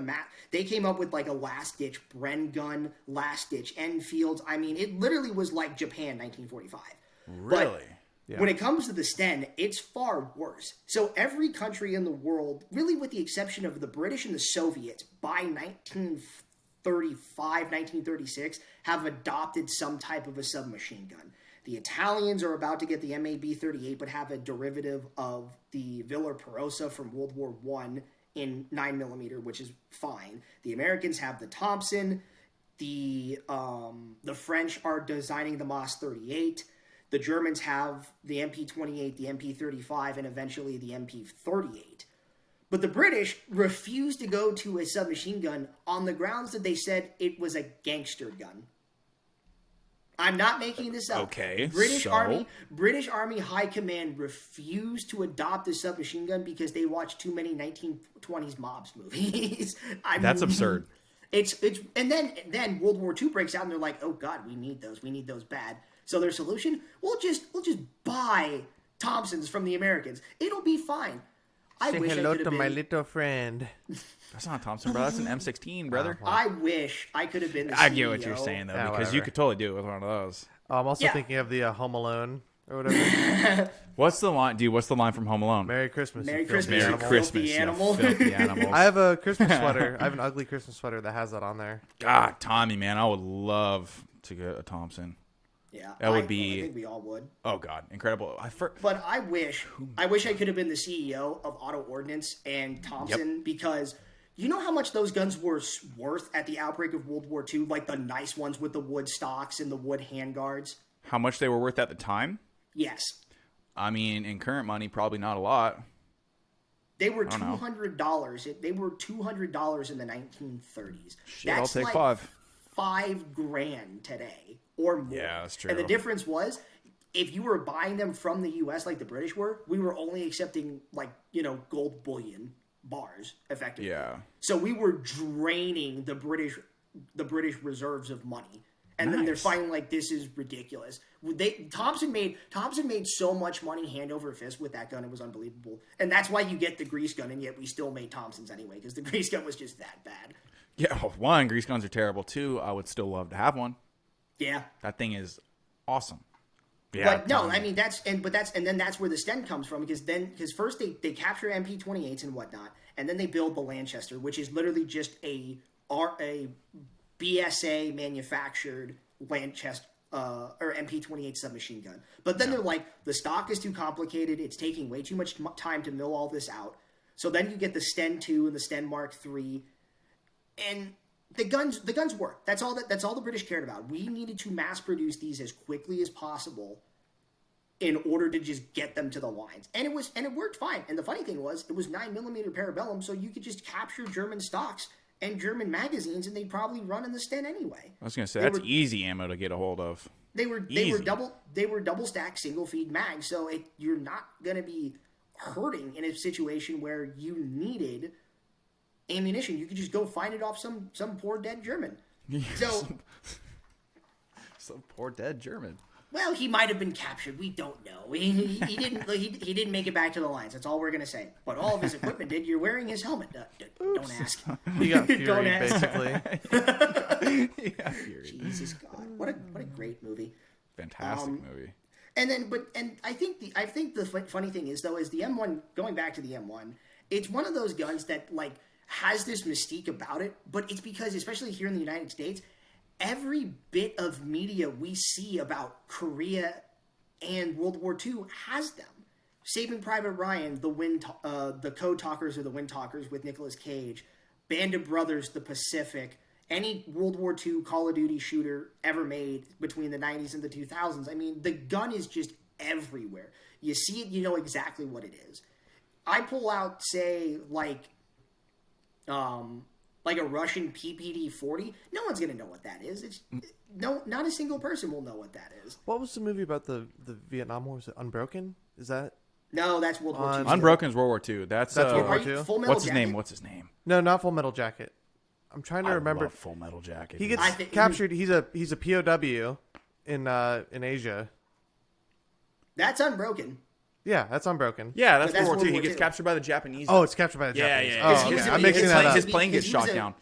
They came up with a last ditch Bren gun, last ditch Enfields. I mean, it literally was like Japan, 1945. Really? But when it comes to the Sten, it's far worse. So every country in the world, really with the exception of the British and the Soviets, by 1935, 1936, have adopted some type of a submachine gun. The Italians are about to get the MAB-38, but have a derivative of the Villa Perosa from World War I in 9mm, which is fine. The Americans have the Thompson. The French are designing the MAS-38. The Germans have the MP-28, the MP-35, and eventually the MP-38. But the British refused to go to a submachine gun on the grounds that they said it was a gangster gun. I'm not making this up. Okay, British Army High Command refused to adopt a submachine gun because they watched too many 1920s mobs movies. That's absurd. And then World War II breaks out and they're like, oh God, we need those bad. So their solution, we'll just buy Thompsons from the Americans. It'll be fine. Say hello to my little friend. That's not a Thompson, bro. That's an M16, brother. I wish I could have been the CEO. I get what you're saying, though, because you could totally do it with one of those. I'm also thinking of the Home Alone or whatever. What's the line, dude? What's the line from Home Alone? Merry Christmas. Merry you filthy Christmas, animal. you filthy animal. Filthy animals. I have a Christmas sweater. I have an ugly Christmas sweater that has that on there. God, Tommy, man, I would love to get a Thompson. Yeah, that would be. I think we all would. Oh God, incredible! But I wish I could have been the CEO of Auto Ordnance and Thompson because you know how much those guns were worth at the outbreak of World War II, like the nice ones with the wood stocks and the wood handguards. How much they were worth at the time? Yes. I mean, in current money, probably not a lot. They were $200. They were $200 in the 1930s. Shit, That's I'll take like $5,000 today or more. Yeah, that's true. And the difference was, if you were buying them from the U.S. like the British were, we were only accepting gold bullion bars effectively. Yeah. So we were draining the British reserves of money. And then they're finding like this is ridiculous. Thompson made so much money hand over fist with that gun. It was unbelievable. And that's why you get the grease gun, and yet we still made Thompsons anyway because the grease gun was just that bad. Yeah, one, grease guns are terrible. Two, I would still love to have one. Yeah, that thing is awesome. Yeah, but no, I mean that's where the Sten comes from because first they capture MP28s and whatnot, and then they build the Lanchester, which is literally just a BSA manufactured Lanchester or MP28 submachine gun. But then they're like, the stock is too complicated. It's taking way too much time to mill all this out. So then you get the Sten 2 and the Sten Mark 3, and the guns work. That's all the British cared about. We needed to mass produce these as quickly as possible in order to just get them to the lines. And it worked fine. And the funny thing was, it was 9mm Parabellum, so you could just capture German stocks and German magazines, and they'd probably run in the Sten anyway. I was gonna say that's easy ammo to get a hold of. They were double stacked single feed mags, so you're not gonna be hurting in a situation where you needed ammunition. You could just go find it off some poor dead German. So some poor dead German. Well, he might have been captured. We don't know. He didn't make it back to the lines. That's all we're gonna say. But all of his equipment did. You're wearing his helmet. Don't ask. He got Fury, Don't ask. basically. Yeah, Fury. Jesus God, what a great movie. Fantastic movie. And I think the funny thing is though is the M1. Going back to the M1, it's one of those guns that like has this mystique about it, but it's because especially here in the United States, every bit of media we see about Korea and World War II has them. Saving Private Ryan, the Code Talkers or the Wind Talkers with Nicolas Cage, Band of Brothers, The Pacific, any World War II Call of Duty shooter ever made between the 90s and the 2000s. I mean, the gun is just everywhere. You see it, you know exactly what it is. I pull out, say, like a Russian PPD-40, no one's going to know what that is. Not a single person will know what that is. What was the movie about the Vietnam War? Was it Unbroken? Is that? No, that's World War II. Unbroken is World War II. That's World War II? Full Metal What's his Jacket? name? What's his name? No, not Full Metal Jacket. I'm trying to remember. Love Full Metal Jacket. He gets captured. He's a POW in Asia. That's Unbroken. Yeah, that's Unbroken. Yeah, that's World War II. War He gets II. captured by the Japanese. Oh, it's captured by the Japanese. Yeah. Oh, He was okay. a- I'm mixing that up. His plane gets shot down.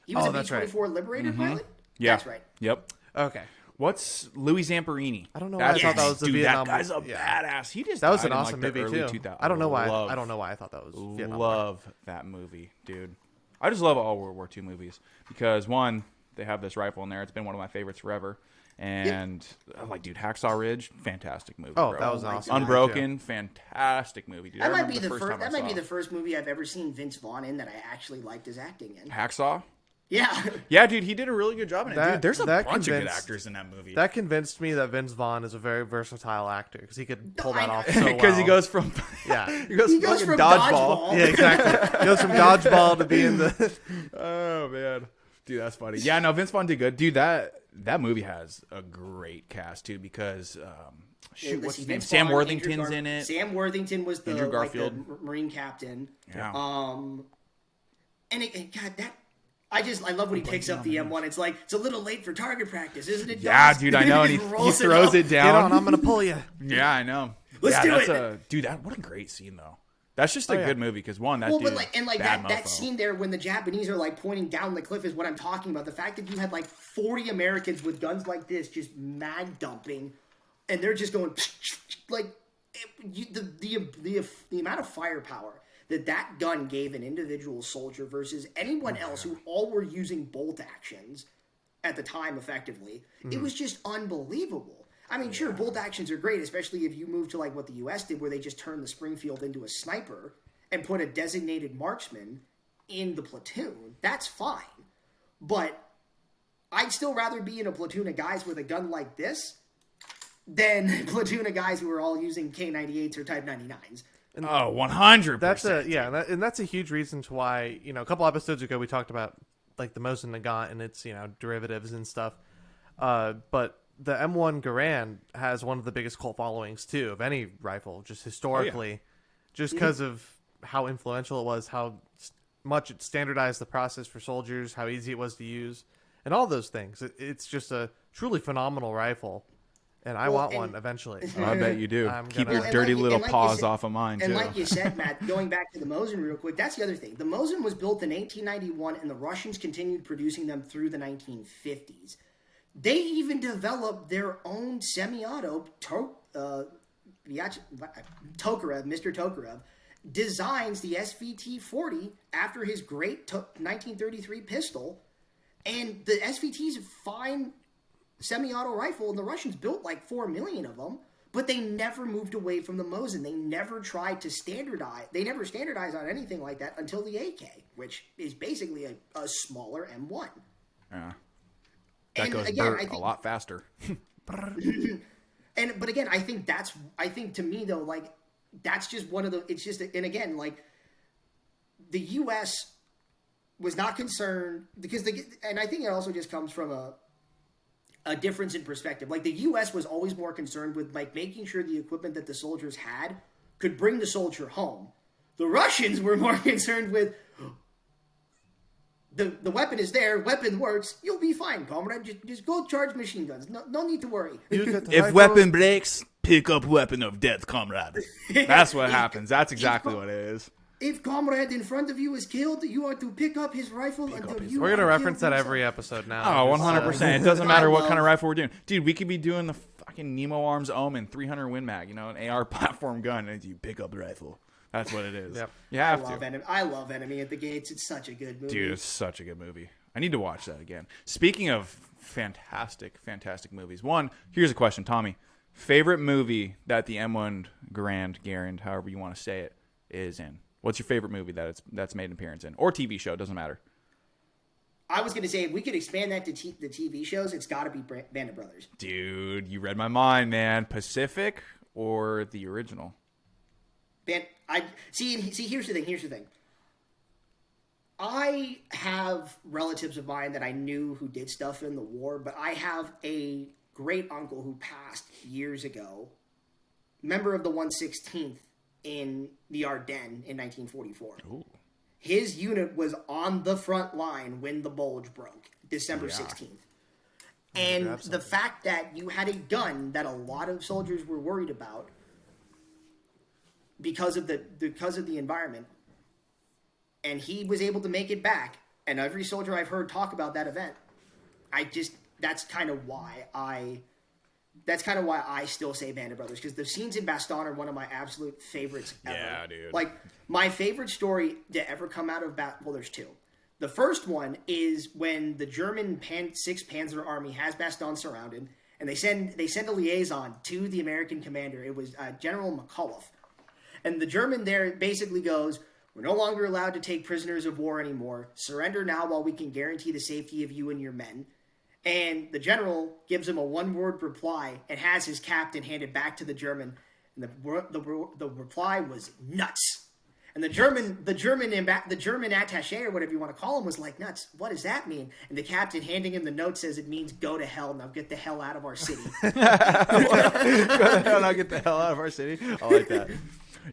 He was a that's right. B-24 Liberator pilot? Yeah. That's right. Yep. Okay. What's Louis Zamperini? I don't know why I thought that was the dude, Vietnam. that guy's a yeah. badass. He just That was an died in, awesome like, the movie early too. 2000s. I don't know why. I don't know why I thought that was Vietnam. Love that movie, dude. I just love all World War II movies because one, they have this rifle in there. It's been one of my favorites forever. And like, dude, Hacksaw Ridge, fantastic movie. Oh, bro. that was awesome. Unbroken, fantastic movie, dude. That might be the first movie I've ever seen Vince Vaughn in that I actually liked his acting in. Hacksaw. Yeah. Yeah, dude, he did a really good job in it. Dude, there's a bunch of good convinced- actors in that movie. That convinced me that Vince Vaughn is a very versatile actor because he could pull that off so well. Because he goes from he goes from dodgeball. Yeah, exactly. He goes from dodgeball to being the. Oh man, dude, that's funny. Yeah, no, Vince Vaughn did good, dude. That movie has a great cast too because what's his name? Vince Sam Vaughn, Worthington's in it. Sam Worthington was the Andrew like the Garfield. Marine captain. Yeah. God, I love when he picks up the M1. It's like, it's a little late for target practice, isn't it? Yeah, Douglas? dude, I know. And he rolls throws it up. down. Get on, I'm gonna pull you. Yeah, I know. Let's do it. Dude, what a great scene though. That's just a good movie because one, that dude, that scene there when the Japanese are like pointing down the cliff is what I'm talking about. The fact that you had like 40 Americans with guns like this just mag dumping and they're just going like the amount of firepower that gun gave an individual soldier versus anyone else who all were using bolt actions at the time effectively. It was just unbelievable. I mean, sure, bolt actions are great, especially if you move to like what the U.S. did, where they just turned the Springfield into a sniper and put a designated marksman in the platoon. That's fine. But I'd still rather be in a platoon of guys with a gun like this than a platoon of guys who are all using K98s or Type 99s. And 100%. That's a huge reason to why, a couple episodes ago we talked about like the Mosin Nagant and its, derivatives and stuff. But the M1 Garand has one of the biggest cult followings too of any rifle, just historically, just because of how influential it was, how much it standardized the process for soldiers, how easy it was to use, and all those things. It's just a truly phenomenal rifle. And I want one eventually. I bet you do. Keep your dirty little paws off of mine, too. And like you said, Matt, going back to the Mosin real quick, that's the other thing. The Mosin was built in 1891, and the Russians continued producing them through the 1950s. They even developed their own semi-auto, Tokarev, Mr. Tokarev, designs the SVT-40 after his great 1933 pistol. And the SVT is a fine semi-auto rifle, and the Russians built like 4 million of them, but they never moved away from the Mosin. They never tried to standardize. They never standardized on anything like that until the AK, which is basically a smaller M1. Yeah. That goes a lot faster. But again, I think to me though, like that's just one of the, it's just, and again, like the U.S. was not concerned because and I think it also just comes from a difference in perspective. Like the U.S. was always more concerned with like making sure the equipment that the soldiers had could bring the soldier home. The Russians were more concerned with the weapon is there, weapon works, you'll be fine, comrade. Just go charge machine guns. No need to worry. If weapon breaks, pick up weapon of death, comrade. That's what happens. That's exactly what it is. If comrade in front of you is killed, you are to pick up his rifle until you. We're gonna reference that every episode now. Oh, 100%. It doesn't matter what kind of rifle we're doing, dude. We could be doing the fucking Nemo Arms Omen 300 Win Mag, an AR platform gun, and you pick up the rifle. That's what it is. Yep. You have to. I love Enemy at the Gates. It's such a good movie. Dude, it's such a good movie. I need to watch that again. Speaking of fantastic movies, here's a question, Tommy. Favorite movie that the M1 Garand, however you want to say it, is in? What's your favorite movie that's made an appearance in? Or TV show, doesn't matter. I was going to say, if we could expand that to the TV shows, it's got to be Band of Brothers. Dude, you read my mind, man. Pacific or the original? Here's the thing. I have relatives of mine that I knew who did stuff in the war, but I have a great uncle who passed years ago, member of the 116th in the Ardennes in 1944. Ooh. His unit was on the front line when the bulge broke, December 16th. And the fact that you had a gun that a lot of soldiers were worried about because of the environment, and he was able to make it back, and every soldier I've heard talk about that event, that's kind of why I still say Band of Brothers, because the scenes in Bastogne are one of my absolute favorites ever. Yeah, dude. Like, my favorite story to ever come out of there's two. The first one is when the German 6th Panzer Army has Bastogne surrounded, and they send a liaison to the American commander. It was General McAuliffe. And the German there basically goes, "We're no longer allowed to take prisoners of war anymore. Surrender now while we can guarantee the safety of you and your men." And the general gives him a one-word reply and has his captain hand it back to the German. And the reply was nuts. And the German attaché, or whatever you want to call him, was like, "Nuts? What does that mean?" And the captain handing him the note says it means "Go to hell. Now get the hell out of our city." Go to hell. Now get the hell out of our city. I like that.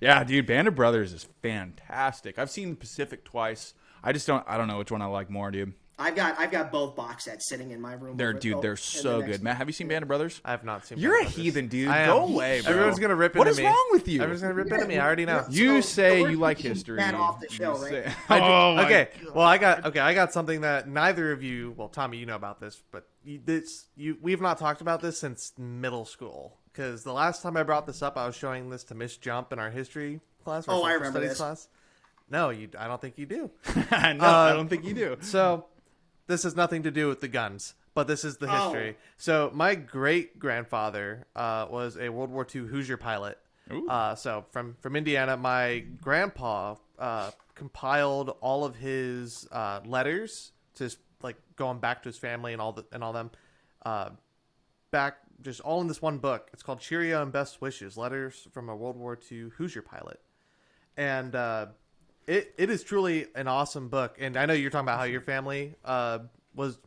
Yeah, dude, Band of Brothers is fantastic. I've seen Pacific twice. I don't know which one I like more, dude. I've got both box sets sitting in my room. They're so good. Matt, have you seen Band of Brothers? I have not seen. You're a Brothers. heathen, dude. Go away, bro. Everyone's gonna rip into me. What is wrong with you? Everyone's gonna rip into me. I already know. You say you like history. Matt off the show, right? Okay. Well, I got something that neither of you. Well, Tommy, you know about this, but we've not talked about this since middle school. Because the last time I brought this up, I was showing this to Miss Jump in our history class. Our I remember this class. No, I don't think you do. No, I don't think you do. So, this has nothing to do with the guns, but this is the history. So, my great grandfather was a World War II Hoosier pilot. So, from Indiana, my grandpa compiled all of his letters, to like going back to his family and all them, back just all in this one book. It's called Cheerio and Best Wishes: Letters from a World War II Hoosier Pilot, and It is truly an awesome book, and I know you're talking about how your family was,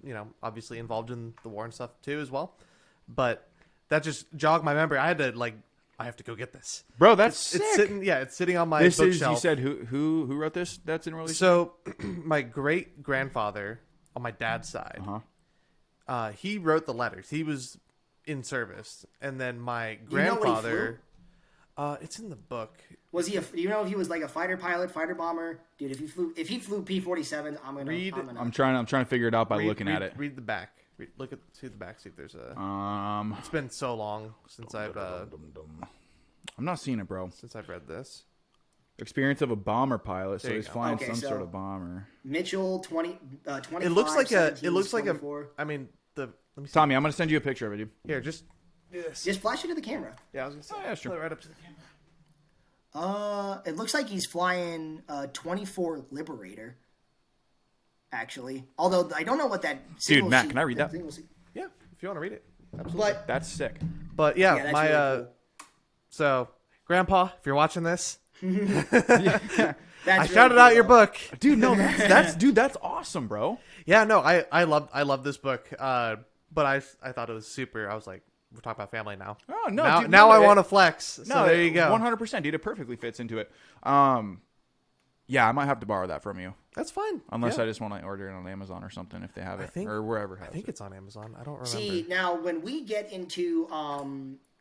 obviously involved in the war and stuff too as well, but that just jogged my memory. I had to I have to go get this, bro. That's sick. It's sitting on my bookshelf. You said who wrote this? That's in release. So, my great grandfather on my dad's side, he wrote the letters. He was in service, and then my grandfather. It's in the book. Was he? Do you know if he was like a fighter pilot, fighter bomber, dude? If he flew P-47, I'm gonna. I'm trying to figure it out by looking at it. Read the back. See the back. See if there's a. It's been so long since I've. I'm not seeing it, bro. Since I've read this. Experience of a bomber pilot, so he's flying sort of bomber. Mitchell 20. It looks like a. It looks like 24. I mean the. Let me see. Tommy, I'm gonna send you a picture of it, dude. Here, just flash it to the camera. Yeah, I was gonna say. Oh, yeah, sure. Right up to the camera. It looks like he's flying 24 Liberator. Actually, although I don't know what that. Dude, Matt, can I read that? Yeah, if you want to read it. Absolutely. But that's sick. But yeah, that's my really cool. So, Grandpa, if you're watching this, I shouted out your book, dude. No, that's awesome, bro. Yeah, no, I love this book. But I thought it was super. I was like, we're talking about family now. Oh no! Now, dude, now I want to flex. So there you go. 100%, dude. It perfectly fits into it. Yeah, I might have to borrow that from you. That's fine. Unless I just want to order it on Amazon or something if they have it, or wherever. I think it's on Amazon. I don't remember. See, now when we get into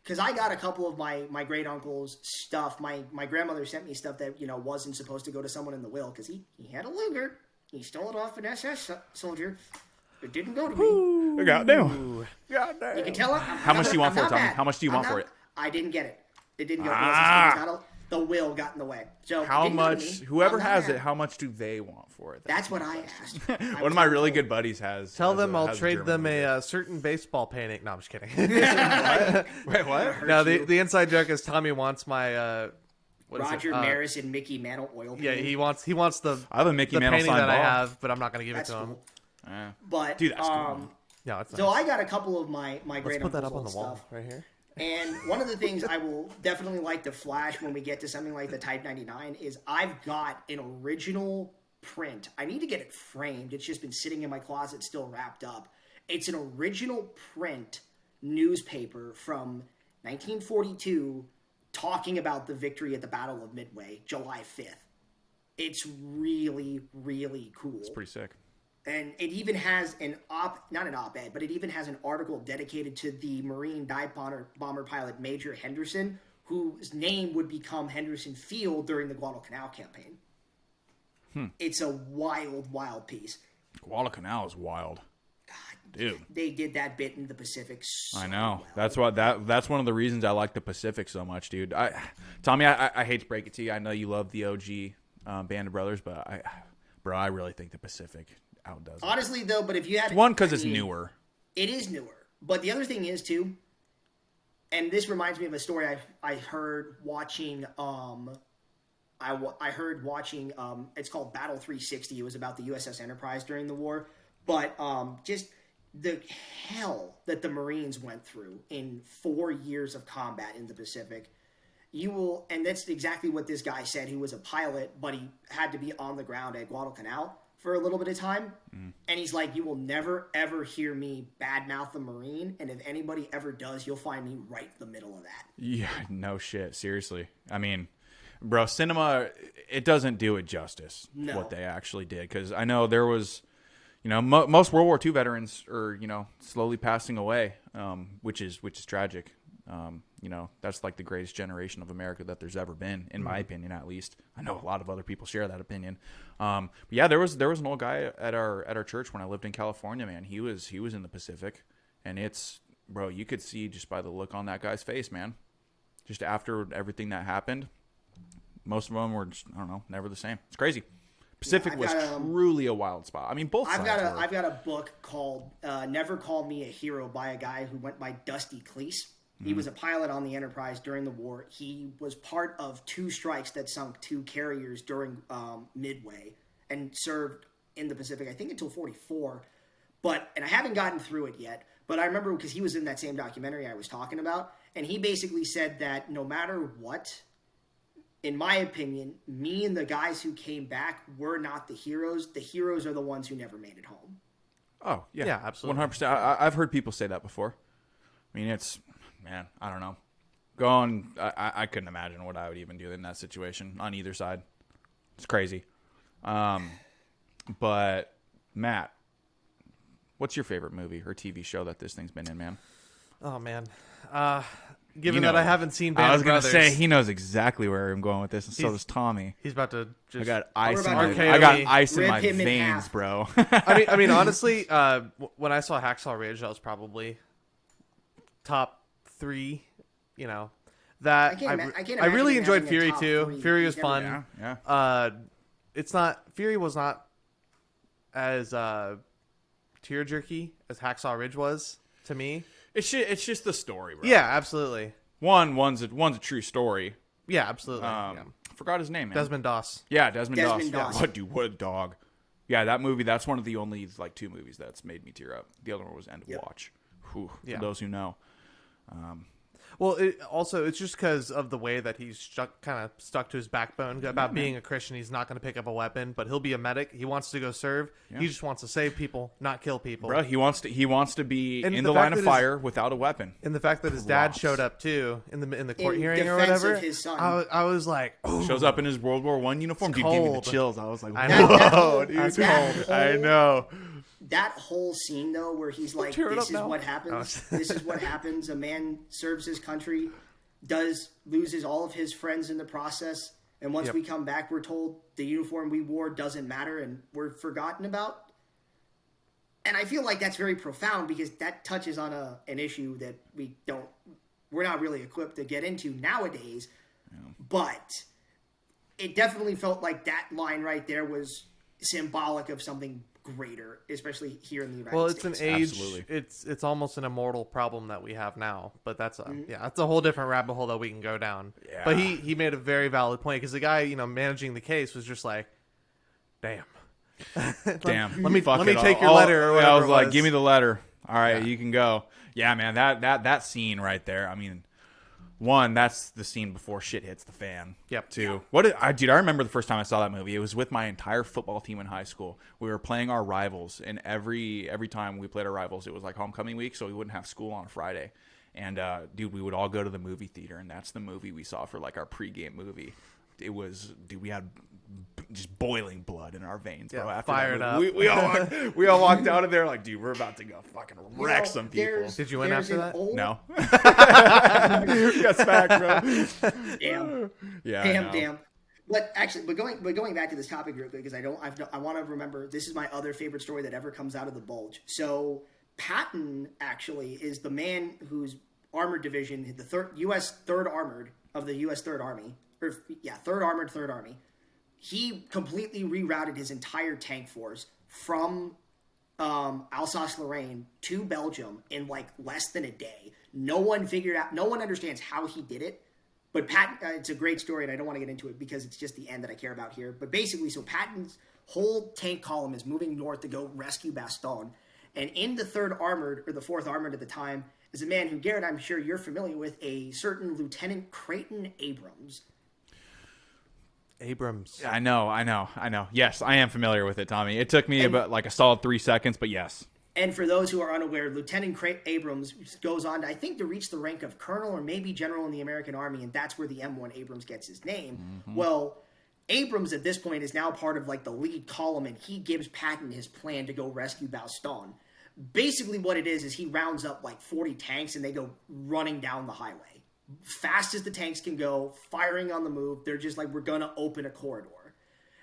because I got a couple of my great uncle's stuff. My grandmother sent me stuff that wasn't supposed to go to someone in the will because he had a Luger. He stole it off an SS soldier. It didn't go to me. Goddamn. You can tell it. How much do you want for it, Tommy? How much do you want for it? I didn't get it. It didn't go to me. The will got in the way. So how much? Whoever has it, how much do they want for it? That's what I asked. One of my really good buddies has. Tell them I'll trade them a certain baseball painting. No, I'm just kidding. Wait, what? No, the inside joke is Tommy wants my Roger Maris and Mickey Mantle oil painting. Yeah, he wants the. I have a Mickey Mantle painting that ball. I have, but I'm not going to give it to him. But dude, that's cool. No, it's so I got a couple of my great Let's put that up on uncle's the wall stuff. right here. And one of the things I will definitely like to flash when we get to something like the Type 99 is I've got an original print. I need to get it framed. It's just been sitting in my closet still wrapped up. It's an original print newspaper from 1942 talking about the victory at the Battle of Midway, July 5th. It's really, really cool. It's pretty sick. And it even has not an op-ed, but it even has an article dedicated to the Marine dive bomber pilot Major Henderson, whose name would become Henderson Field during the Guadalcanal campaign. It's a wild, wild piece. Guadalcanal is wild. God, dude. They did that bit in the Pacific so I know. well. That's one of the reasons I like the Pacific so much, dude. Tommy, I hate to break it to you. I know you love the OG Band of Brothers, but I really think the Pacific outdoes it. Honestly, though, but if you had... One, because it's newer. It is newer. But the other thing is, too, and this reminds me of a story I heard watching... I heard watching... it's called Battle 360. It was about the USS Enterprise during the war. But just the hell that the Marines went through in 4 years of combat in the Pacific... And that's exactly what this guy said. He was a pilot, but he had to be on the ground at Guadalcanal for a little bit of time. And he's like, you will never, ever hear me badmouth a Marine. And if anybody ever does, you'll find me right in the middle of that. Yeah, no shit. Seriously. I mean, bro, cinema, it doesn't do it justice, what they actually did. Because I know there was, you know, most World War II veterans are, you know, slowly passing away, which is tragic. You know, that's like the greatest generation of America that there's ever been, in my opinion, at least. I know a lot of other people share that opinion. But yeah, there was an old guy at our church when I lived in California, man. He was in the Pacific, and bro, you could see just by the look on that guy's face, man. Just after everything that happened, most of them were just, I don't know, never the same. It's crazy. Pacific was truly a wild spot. I mean, both sides were. I've got a book called Never Call Me a Hero by a guy who went by Dusty Cleese. He was a pilot on the Enterprise during the war. He was part of 2 strikes that sunk 2 carriers during Midway and served in the Pacific, I think, until 1944. And I haven't gotten through it yet, but I remember because he was in that same documentary I was talking about, and he basically said that no matter what, in my opinion, me and the guys who came back were not the heroes. The heroes are the ones who never made it home. Oh, yeah. Yeah, absolutely. 100%. I've heard people say that before. I mean, man, I don't know. I couldn't imagine what I would even do in that situation on either side. It's crazy. But, Matt, what's your favorite movie or TV show that this thing's been in, man? Oh, man. Given that I haven't seen Band I was going to say, he knows exactly where I'm going with this, and so does Tommy. He's about to just... I got ice in my Rip him in veins, half. bro. I mean, honestly, when I saw Hacksaw Ridge, that was probably top 3, you know. That I really enjoyed Fury too. 3. Fury was fun. Yeah. Fury was not as tear jerky as Hacksaw Ridge was to me. It's just the story, bro. Yeah, absolutely. One's a true story. Yeah, absolutely. I forgot his name, man. Desmond Doss. Yeah, Desmond Doss. Doss. What a dog. Yeah, that movie, that's one of the only 2 movies that's made me tear up. The other one was End of Watch. Whew, Yeah. For those who know. Well, it's just because of the way that he's kind of stuck to his backbone about being a Christian. He's not going to pick up a weapon, but he'll be a medic. He wants to go serve. Yeah. He just wants to save people, not kill people. Bro, he wants to be in the line of fire without a weapon. And the fact that his dad showed up too in the court hearing or whatever. Of his son. I was like, ooh. Shows up in his World War I uniform. Dude, gave me the chills. I was like, whoa, dude. That's cold. I know. That whole scene though, where he's like, "This is what happens. This is what happens. A man serves his country, loses all of his friends in the process, and once we come back, we're told the uniform we wore doesn't matter and we're forgotten about." And I feel like that's very profound because that touches on an issue that we're not really equipped to get into nowadays. Yeah. But it definitely felt like that line right there was symbolic of something greater, especially here in the United States. Well, it's an age. Absolutely. It's almost an immortal problem that we have now. But that's that's a whole different rabbit hole that we can go down. Yeah. But he made a very valid point because the guy managing the case was just like, damn. Damn. let me take your letter. Or whatever I was like, give me the letter. All right, you can go. Yeah, man. That scene right there. I mean, one, that's the scene before shit hits the fan. Yep. Two, I remember the first time I saw that movie. It was with my entire football team in high school. We were playing our rivals, and every time we played our rivals, it was like homecoming week, so we wouldn't have school on a Friday. And dude, we would all go to the movie theater, and that's the movie we saw for like our pregame movie. It was, dude, we had just boiling blood in our veins, bro. After fired up. We all walked out of there like, dude, we're about to go fucking wreck some people. Did you win after that? No. Got smacked, bro. Damn. Yeah. Damn. But going back to this topic real quick because I want to remember this is my other favorite story that ever comes out of the Bulge. So Patton actually is the man whose armored division, the U.S. Third Armored of the U.S. Third Army. Third Army. He completely rerouted his entire tank force from Alsace-Lorraine to Belgium in like less than a day. No one understands how he did it. But Patton, it's a great story, and I don't want to get into it because it's just the end that I care about here. But basically, so Patton's whole tank column is moving north to go rescue Bastogne. And in the 3rd Armored, or the 4th Armored at the time, is a man who, Garrett, I'm sure you're familiar with, a certain Lieutenant Creighton Abrams. Yeah, I know. Yes, I am familiar with it, Tommy. It took me about like a solid 3 seconds, but yes. And for those who are unaware, Lieutenant Abrams goes on, I think, to reach the rank of colonel or maybe general in the American Army, and that's where the M1 Abrams gets his name. Mm-hmm. Well, Abrams at this point is now part of like the lead column, and he gives Patton his plan to go rescue Bastogne. Basically what it is he rounds up like 40 tanks and they go running down the highway. Fast as the tanks can go, firing on the move. They're just like, we're going to open a corridor.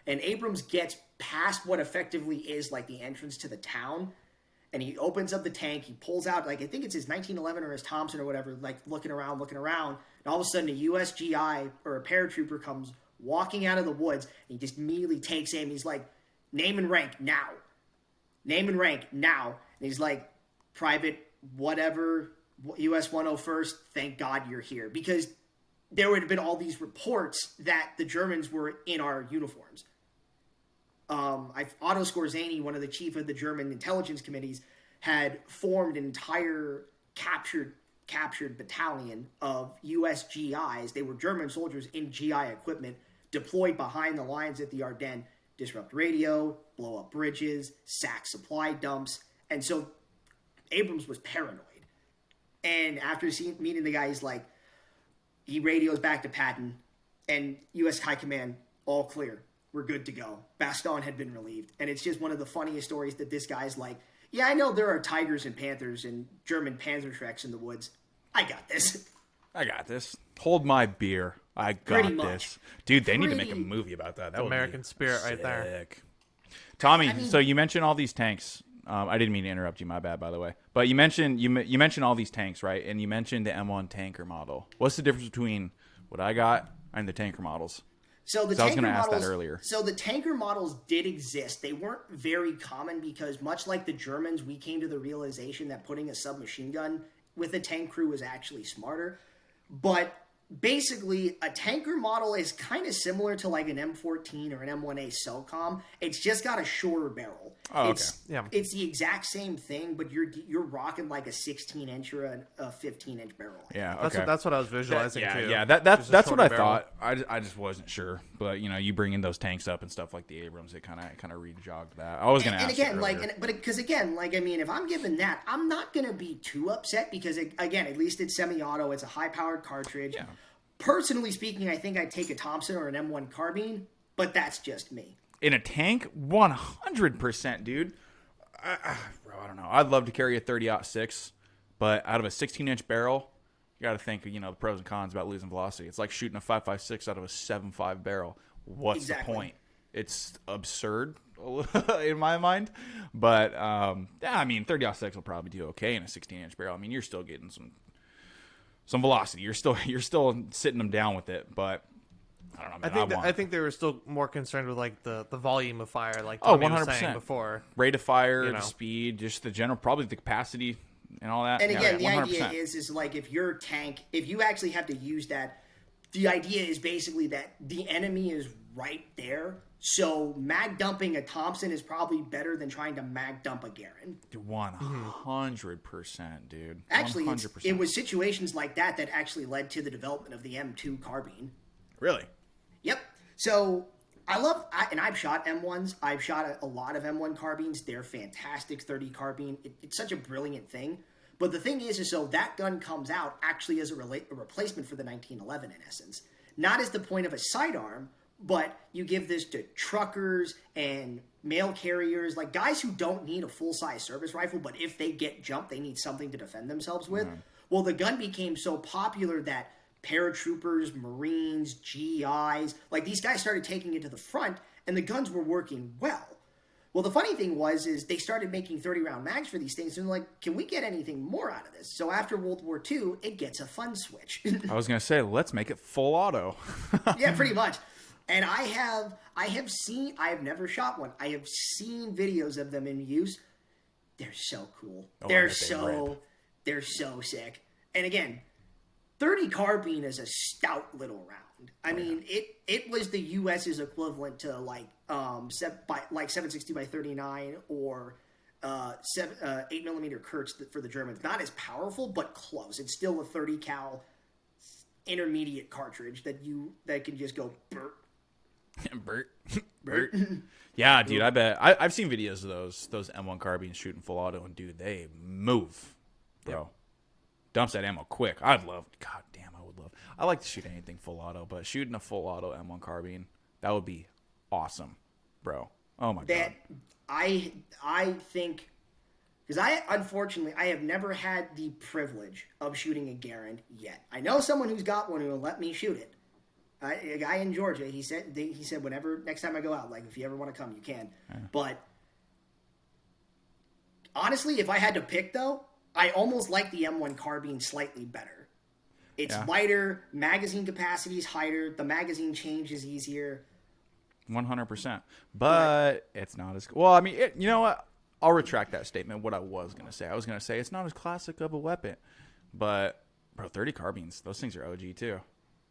And Abrams gets past what effectively is like the entrance to the town, and he opens up the tank. He pulls out, like, I think it's his 1911 or his Thompson or whatever, like looking around. And all of a sudden a US GI or a paratrooper comes walking out of the woods, and he just immediately takes aim. He's like, name and rank now. Name and rank now. And he's like, Private whatever, US 101st, thank God you're here. Because there would have been all these reports that the Germans were in our uniforms. Otto Skorzeny, one of the chief of the German intelligence committees, had formed an entire captured battalion of US GIs. They were German soldiers in GI equipment deployed behind the lines at the Ardennes, disrupt radio, blow up bridges, sack supply dumps. And so Abrams was paranoid. And after meeting the guy, he's like, he radios back to Patton, and U.S. High Command, all clear. We're good to go. Bastogne had been relieved. And it's just one of the funniest stories that this guy's like, yeah, I know there are tigers and panthers and German Panzerschrecks in the woods. I got this. Hold my beer. I got this. Dude, they need to make a movie about that. That American spirit sick. Right there. Tommy, so you mentioned all these tanks. I didn't mean to interrupt you. My bad, by the way. But you mentioned all these tanks, right? And you mentioned the M1 tanker model. What's the difference between what I got and the tanker models? So the I was tanker going to ask models, that earlier. So the tanker models did exist. They weren't very common because much like the Germans, we came to the realization that putting a submachine gun with a tank crew was actually smarter. But basically, a tanker model is kind of similar to like an M14 or an M1A SOCOM. It's just got a shorter barrel. Oh, okay. It's the exact same thing, but you're rocking like a 16-inch or a 15-inch barrel. Yeah, okay. That's what I was visualizing too. Yeah, that's what I barrel. thought. I just wasn't sure. But you bring in those tanks up and stuff like the Abrams, it kind of rejogged that. I was going to ask. And again, if I'm given that, I'm not going to be too upset because again, at least it's semi-auto. It's a high-powered cartridge. Yeah. Personally speaking, I think I'd take a Thompson or an M1 carbine, but that's just me. In a tank, 100%, dude. Bro, I don't know. I'd love to carry a 30-06, but out of a 16-inch barrel, you got to think, the pros and cons about losing velocity. It's like shooting a 5.56 out of a 7.5 barrel. What's the point? It's absurd in my mind. But, 30-06 will probably do okay in a 16-inch barrel. I mean, you're still getting some velocity. You're still sitting them down with it, but I don't know, man. I think they were still more concerned with like the volume of fire, like Tommy was saying before. Rate of fire, the speed, just the general, probably the capacity and all that. And again, the idea is like if your tank, if you actually have to use that, the idea is basically that the enemy is right there. So mag dumping a Thompson is probably better than trying to mag dump a Garand. 100%, dude. Actually, it was situations like that actually led to the development of the M2 carbine. Really? Yep. So I've shot M1s. I've shot a lot of M1 carbines. They're fantastic. 30 carbine. It's such a brilliant thing. But the thing is so that gun comes out actually as a replacement for the 1911 in essence. Not as the point of a sidearm, but you give this to truckers and mail carriers, like guys who don't need a full-size service rifle, but if they get jumped, they need something to defend themselves with. Mm-hmm. Well, the gun became so popular that paratroopers, Marines, GIs, like these guys started taking it to the front, and the guns were working well. Well, the funny thing is they started making 30-round mags for these things, and they're like, can we get anything more out of this? So after World War II, it gets a fun switch. I was going to say, let's make it full auto. Yeah, pretty much. And I have never shot one. I have seen videos of them in use. They're so cool. They're so sick. And again, 30 carbine is a stout little round. I mean, it was the US's equivalent to like 760 by 39 or 8mm Kurtz for the Germans. Not as powerful, but close. It's still a 30 cal intermediate cartridge that can just go burp. Bert. Yeah, dude, I bet. I've seen videos of those M1 carbines shooting full auto, and dude, they move, bro. Yep. Dumps that ammo quick. I would love to shoot anything full auto, but shooting a full auto M1 carbine, That would be awesome, bro. Oh my god. I think, because unfortunately I have never had the privilege of shooting a Garand yet. I know someone who's got one who will let me shoot it. A guy in Georgia, he said whenever next time I go out, like if you ever want to come, you can. Yeah. But honestly, if I had to pick though, I almost like the M1 carbine slightly better. It's lighter, magazine capacity is higher, the magazine change is easier. 100%. But it's not as well. I mean, you know what? I'll retract that statement. What I was gonna say it's not as classic of a weapon, but bro, 30 carbines, those things are OG too.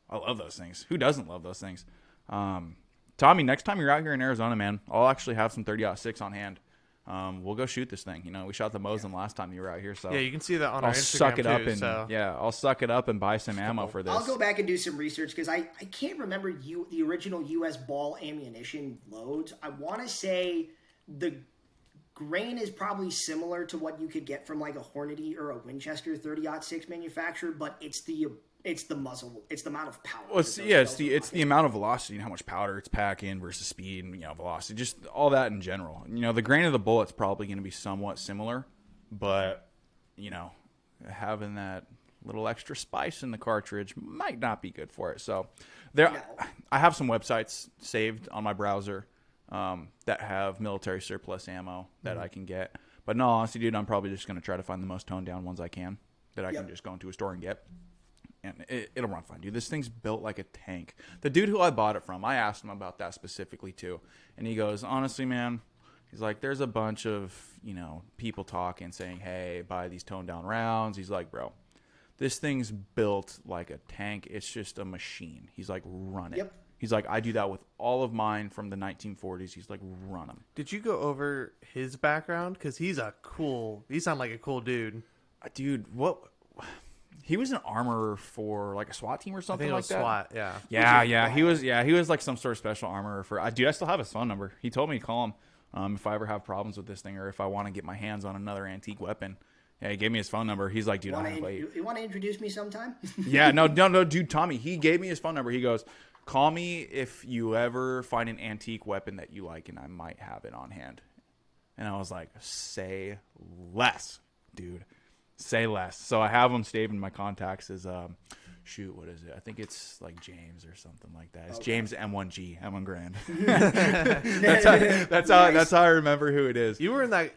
I love those things. Who doesn't love those things? Tommy, next time you're out here in Arizona, man, I'll actually have some 30-06 on hand. We'll go shoot this thing. You know, we shot the Mosin last time you were out here, so yeah, you can see that on our Instagram suck it too, up and so. I'll suck it up and buy some ammo for this. I'll go back and do some research because I can't remember the original U.S. ball ammunition loads. I want to say the grain is probably similar to what you could get from like a Hornady or a Winchester 30-06 manufacturer, but it's the muzzle. It's the amount of powder. Well, it's the amount of velocity and how much powder it's packing versus speed and velocity, just all that in general. The grain of the bullet's probably going to be somewhat similar, but having that little extra spice in the cartridge might not be good for it. So I have some websites saved on my browser that have military surplus ammo that I can get. But no, honestly, dude, I'm probably just going to try to find the most toned down ones I can that I can just go into a store and get. And it'll run fine, dude. This thing's built like a tank. The dude who I bought it from, I asked him about that specifically too. And he goes, honestly, man, he's like, there's a bunch of, people talking, saying, hey, buy these toned down rounds. He's like, bro, this thing's built like a tank. It's just a machine. He's like, run it. Yep. He's like, I do that with all of mine from the 1940s. He's like, run them. Did you go over his background? Because he sounds like a cool dude. Dude, what... He was an armorer for like a SWAT team or something like that. SWAT, yeah. Yeah. He was like some sort of special armorer for. I still have his phone number. He told me to call him if I ever have problems with this thing or if I want to get my hands on another antique weapon. Yeah, he gave me his phone number. He's like, dude, you want to introduce me sometime? Yeah, no, dude, Tommy. He gave me his phone number. He goes, call me if you ever find an antique weapon that you like, and I might have it on hand. And I was like, say less, dude. Say less. So I have him saved in my contacts as what is it? I think it's like James or something like that. It's James M1G, M1 Grand. that's how I remember who it is. You were in that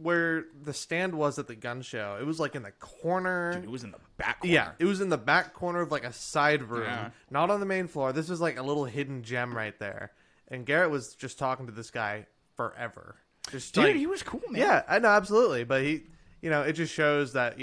where the stand was at the gun show. It was like in the corner. Dude, it was in the back corner. Yeah, it was in the back corner of like a side room, not on the main floor. This was like a little hidden gem right there. And Garrett was just talking to this guy forever. Dude, he was cool, man. Yeah, I know, absolutely. But he. It just shows that,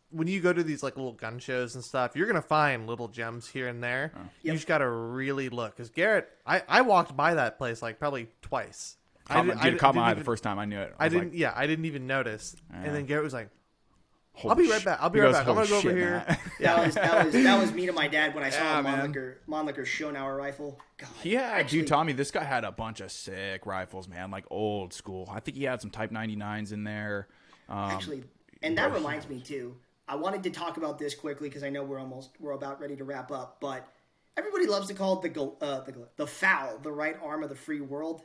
when you go to these like little gun shows and stuff, you're going to find little gems here and there. You just got to really look. Because Garrett, I walked by that place like probably twice. Caught my eye the first time I knew it. I didn't even notice. And then Garrett was like, I'll be right back. I'm going to go over here. Yeah, that was me to my dad when I saw Mannlicher Schonauer rifle. God, dude, Tommy, this guy had a bunch of sick rifles, man, like old school. I think he had some Type 99s in there. Actually, and that reminds me too. I wanted to talk about this quickly because I know we're about ready to wrap up. But everybody loves to call it the FAL, the right arm of the free world.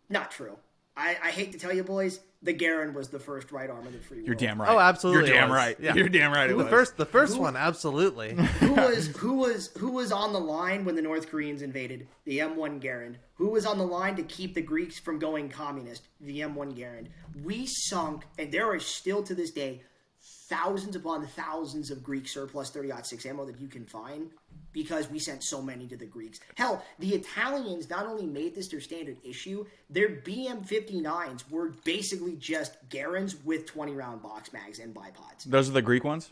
Not true. I hate to tell you, boys, the Garand was the first right arm of the free world. You're damn right. Oh, absolutely. You're damn right. Yeah. You're damn right. The first one, absolutely. Who was on the line when the North Koreans invaded? The M1 Garand. Who was on the line to keep the Greeks from going communist? The M1 Garand. We sunk, and there are still to this day thousands upon thousands of Greek surplus 30-06 ammo that you can find because we sent so many to the Greeks. Hell, the Italians not only made this their standard issue, their BM-59s were basically just Garands with 20-round box mags and bipods. Those are the Greek ones?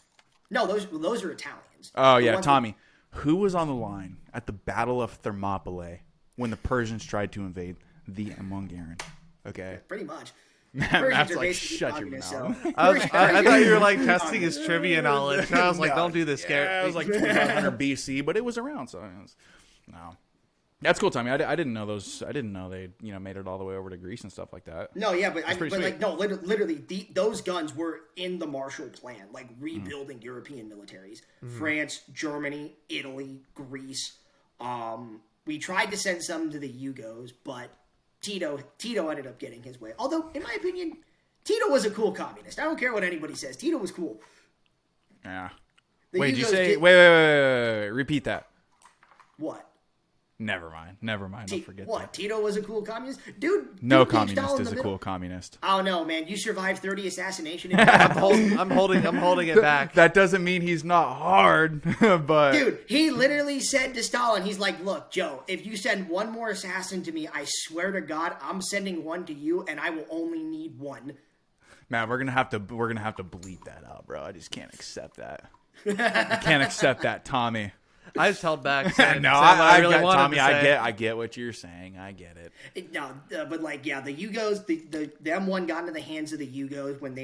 No, those are Italians. Oh, yeah, Tommy. Who was on the line at the Battle of Thermopylae when the Persians tried to invade the M1 Garand? Okay. Pretty much. Matt's like, shut your mouth. So. I thought you were like testing his trivia knowledge. And I was like, don't do this, Garrett. Yeah, it was like 2500 BC, but it was around. So no, that's cool, Tommy. I didn't know those. I didn't know they made it all the way over to Greece and stuff like that. No, yeah, but literally, those guns were in the Marshall Plan, like rebuilding European militaries. France, Germany, Italy, Greece. we tried to send some to the Yugos, but Tito ended up getting his way. Although, in my opinion, Tito was a cool communist. I don't care what anybody says. Tito was cool. Yeah. The Wait, did you Yugos say? did- Wait. Repeat that. What? Never mind. Don't forget What? that. Tito was a cool communist? Dude. No dude gave communist Stalin is the a middle. cool communist. Oh, no, man. You survived 30 assassination. I'm holding it back. That doesn't mean he's not hard, but Dude, he literally said to Stalin, he's like, look, Joe, if you send one more assassin to me, I swear to God, I'm sending one to you, and I will only need one. man, we're gonna have to bleep that out, bro. I just can't accept that. I can't accept that, Tommy. I just held back. Saying, No, saying what I really get, wanted Tommy. to say. I get what you're saying. I get it. No, but like, yeah, the Yugos, the M1 got into the hands of the Yugos when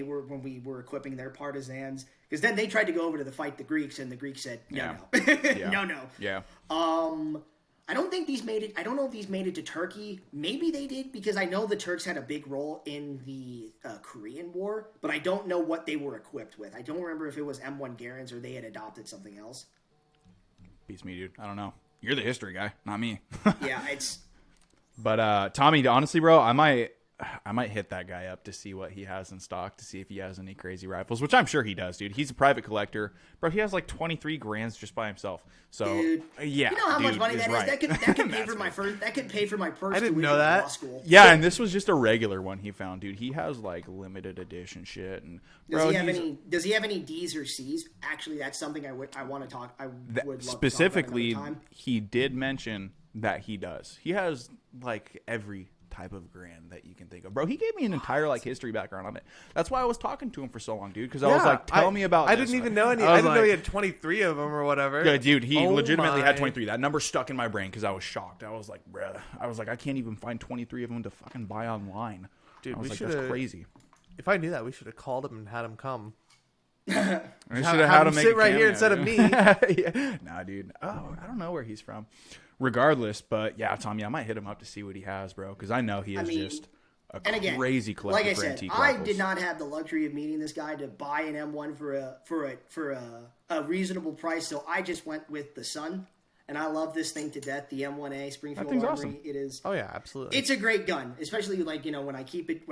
we were equipping their partisans, because then they tried to go over to fight the Greeks, and the Greeks said no. No. Yeah. I don't think these made it. I don't know if these made it to Turkey. Maybe they did, because I know the Turks had a big role in the Korean War, but I don't know what they were equipped with. I don't remember if it was M1 Garands or they had adopted something else. Beats me, dude. I don't know. You're the history guy, not me. Yeah, it's. But Tommy, honestly, bro, I might hit that guy up to see what he has in stock, to see if he has any crazy rifles, which I'm sure he does, dude. He's a private collector, bro. He has like 23 grands just by himself. So Dude, yeah, you know how much money that is? right. That could pay for my first. That could pay for my first. I didn't tuition know to that. law school. Yeah, and this was just a regular one he found, dude. He has like limited edition shit, and Does bro, he have any D's or C's? Actually, that's something I want to talk. I would love specifically, to talk about another time. he did mention that he does. He has like every type of grand that you can think of, bro. He gave me an entire like history background on it. That's why I was talking to him for so long, dude, because I was like, tell me about I this. didn't even know any. I I was didn't know like- he had 23 of them or whatever. Yeah, dude, he Oh legitimately had my. 23. That number stuck in my brain because I was shocked. I was like, bruh. I was like, I can't even find 23 of them to fucking buy online. Dude, I was we like, should that's crazy. If I knew that, we should have called him and had him come. I should Have had him make sit a right here cameo, instead of dude. me. Yeah. Nah, dude. Oh, I don't know where he's from. Regardless, but yeah, Tommy, I might hit him up to see what he has, bro, because I know he is just a And again, crazy collector like I for said, antique I rifles. did not have the luxury of meeting this guy to buy an M1 for a reasonable price, so I just went with the Sun, and I love this thing to death. The M1A Springfield thing's Armory. awesome. It is. Oh yeah, absolutely. It's a great gun, especially like when I keep it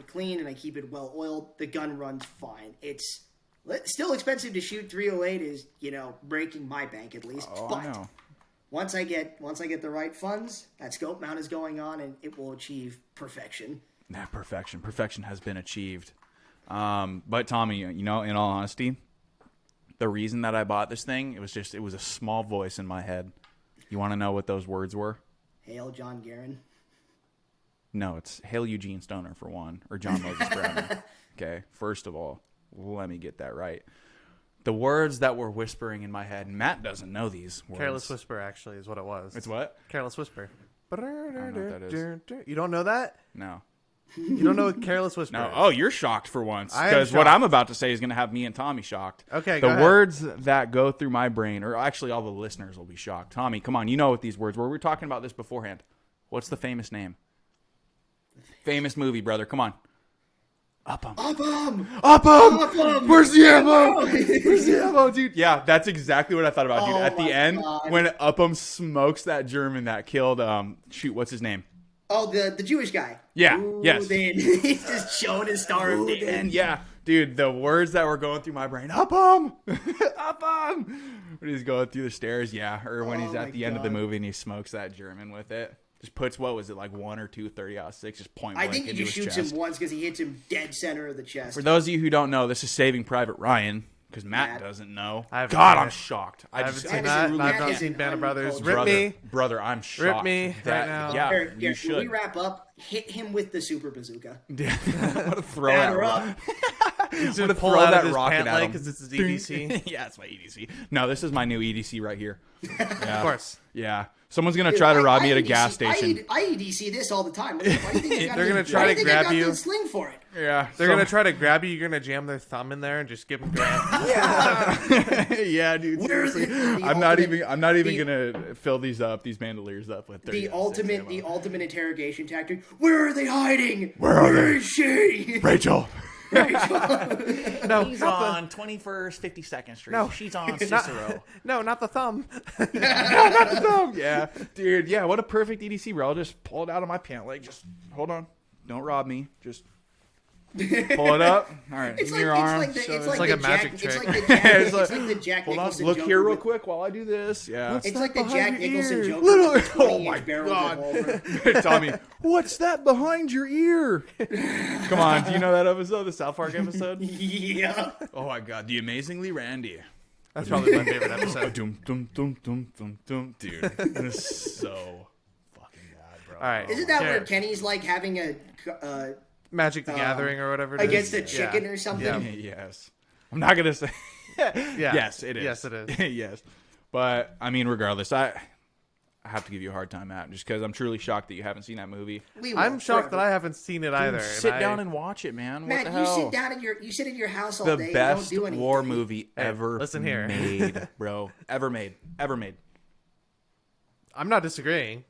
clean and I keep it well oiled. The gun runs fine. It's still expensive to shoot. 308 is breaking my bank at least. Oh, but I know. once I get the right funds, that scope mount is going on and it will achieve perfection. Nah, perfection has been achieved. But Tommy, in all honesty, the reason that I bought this thing, it was a small voice in my head. You want to know what those words were? Hail John Garand. No, it's Hail Eugene Stoner for one, or John Moses Bradley. Okay, first of all, let me get that right. The words that were whispering in my head, and Matt doesn't know these words. Careless Whisper actually is what it was. It's what? Careless Whisper. I don't know what that is. You don't know that? No. You don't know what Careless Whisper No. is? Oh, you're shocked for once. I am Because what shocked. I'm about to say is going to have me and Tommy shocked. Okay, The go ahead. words that go through my brain, or actually all the listeners will be shocked. Tommy, come on. You know what these words were. We were talking about this beforehand. What's the famous name? Famous movie, brother. Come on. Upham. Upham! Where's the ammo? Where's the ammo, dude? Yeah, that's exactly what I thought about, dude. Oh At the my end, God. when Upham smokes that German that killed, what's his name? Oh, the Jewish guy. Yeah, Ooh, yes. Then he's just showing his Star of David. And yeah, dude, the words that were going through my brain, Upham! Upham! When he's going through the stairs, yeah, or when he's Oh at my the end of the God. movie and he smokes that German with it. Just puts, what was it, like 1 or 2 30-06, just point I blank think he into just his shoots chest. him once because he hits him dead center of the chest. For those of you who don't know, this is Saving Private Ryan, because Matt Matt. doesn't know. I haven't God, seen I'm it. shocked. I haven't just- seen is that. an- and I've that not is seen an Band of Brothers. uncultured- Rip me. Brother, I'm shocked. me that, right now. Yeah, Eric, you when should. we wrap up, hit him with the super bazooka. I'm gonna throw Batter that up. rock. He's I'm gonna gonna pull throw out that of his rocket pant at leg him. because it's his EDC. Yeah, it's my EDC. No, this is my new EDC right here. Yeah. Of course. Yeah. Someone's gonna try to rob me at a gas station. I EDC this all the time. Why do you think I got They're gonna the- try why to do you think I grab got you. the sling for it. Yeah. They're gonna try to grab you. You're gonna jam their thumb in there and just give them grand. Yeah, dude. Where's Seriously, the I'm not ultimate- even gonna fill these bandoliers up with 30 The ultimate interrogation tactic. Where are they hiding? Where are they? is she? Rachel. No, He's not on 21st, 52nd Street. No. She's on Cicero. no, not the thumb. No, not the thumb. Yeah, dude. Yeah, what a perfect EDC, bro. I'll just pull it out of my pant leg. Just hold on. Don't rob me. Just pull it up. All right, It's give like, me your it's arm. like the, So it's like like a the magic Jack, trick. It's like the Jack, It's it's like the Jack hold on. Nicholson Look Joker here real with- quick while I do this. Yeah. It's like the behind Jack your Nicholson ear? Joker Literally. with the 20 Oh my inch barrel God. revolver. Tommy, what's that behind your ear? Come on, do you know that episode, the South Park episode? Yeah. Oh my God, the amazingly Randy. That's probably my favorite episode. Dum, dum, dum, dum, dum, dum. Dude, this is so fucking bad, bro. All right. Isn't that where Garrett. Kenny's like having a Magic the Gathering or whatever it is? against a chicken Yeah. or something? Yeah. Yes. I'm not gonna say. Yeah. Yes, it is. Yes, it is. Yes, but I mean, regardless, I have to give you a hard time, Matt, just because I'm truly shocked that you haven't seen that movie. We will, I'm shocked forever. that I haven't seen it either. Dude, sit down and watch it, man. Matt, what the you hell? sit down you sit in your house all The day and best don't do anything. war movie ever listen here. made, bro. Ever made. I'm not disagreeing.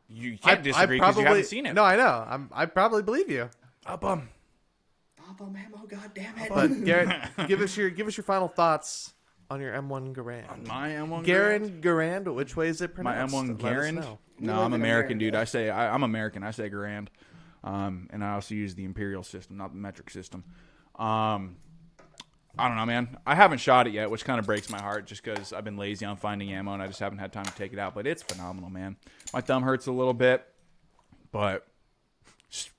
You can't disagree because you haven't seen it. No, I know. I probably believe you. Baba Mamo, God damn it. But Garrett, give us your final thoughts on your M1 Garand. My M1 Garand, which way is it My pronounced? M1 Let us Garand. know. We No, live I'm in American, dude. America. I'm American. I say Garand. And I also use the imperial system, not the metric system. I don't know, man. I haven't shot it yet, which kind of breaks my heart just because I've been lazy on finding ammo and I just haven't had time to take it out. But it's phenomenal, man. My thumb hurts a little bit, but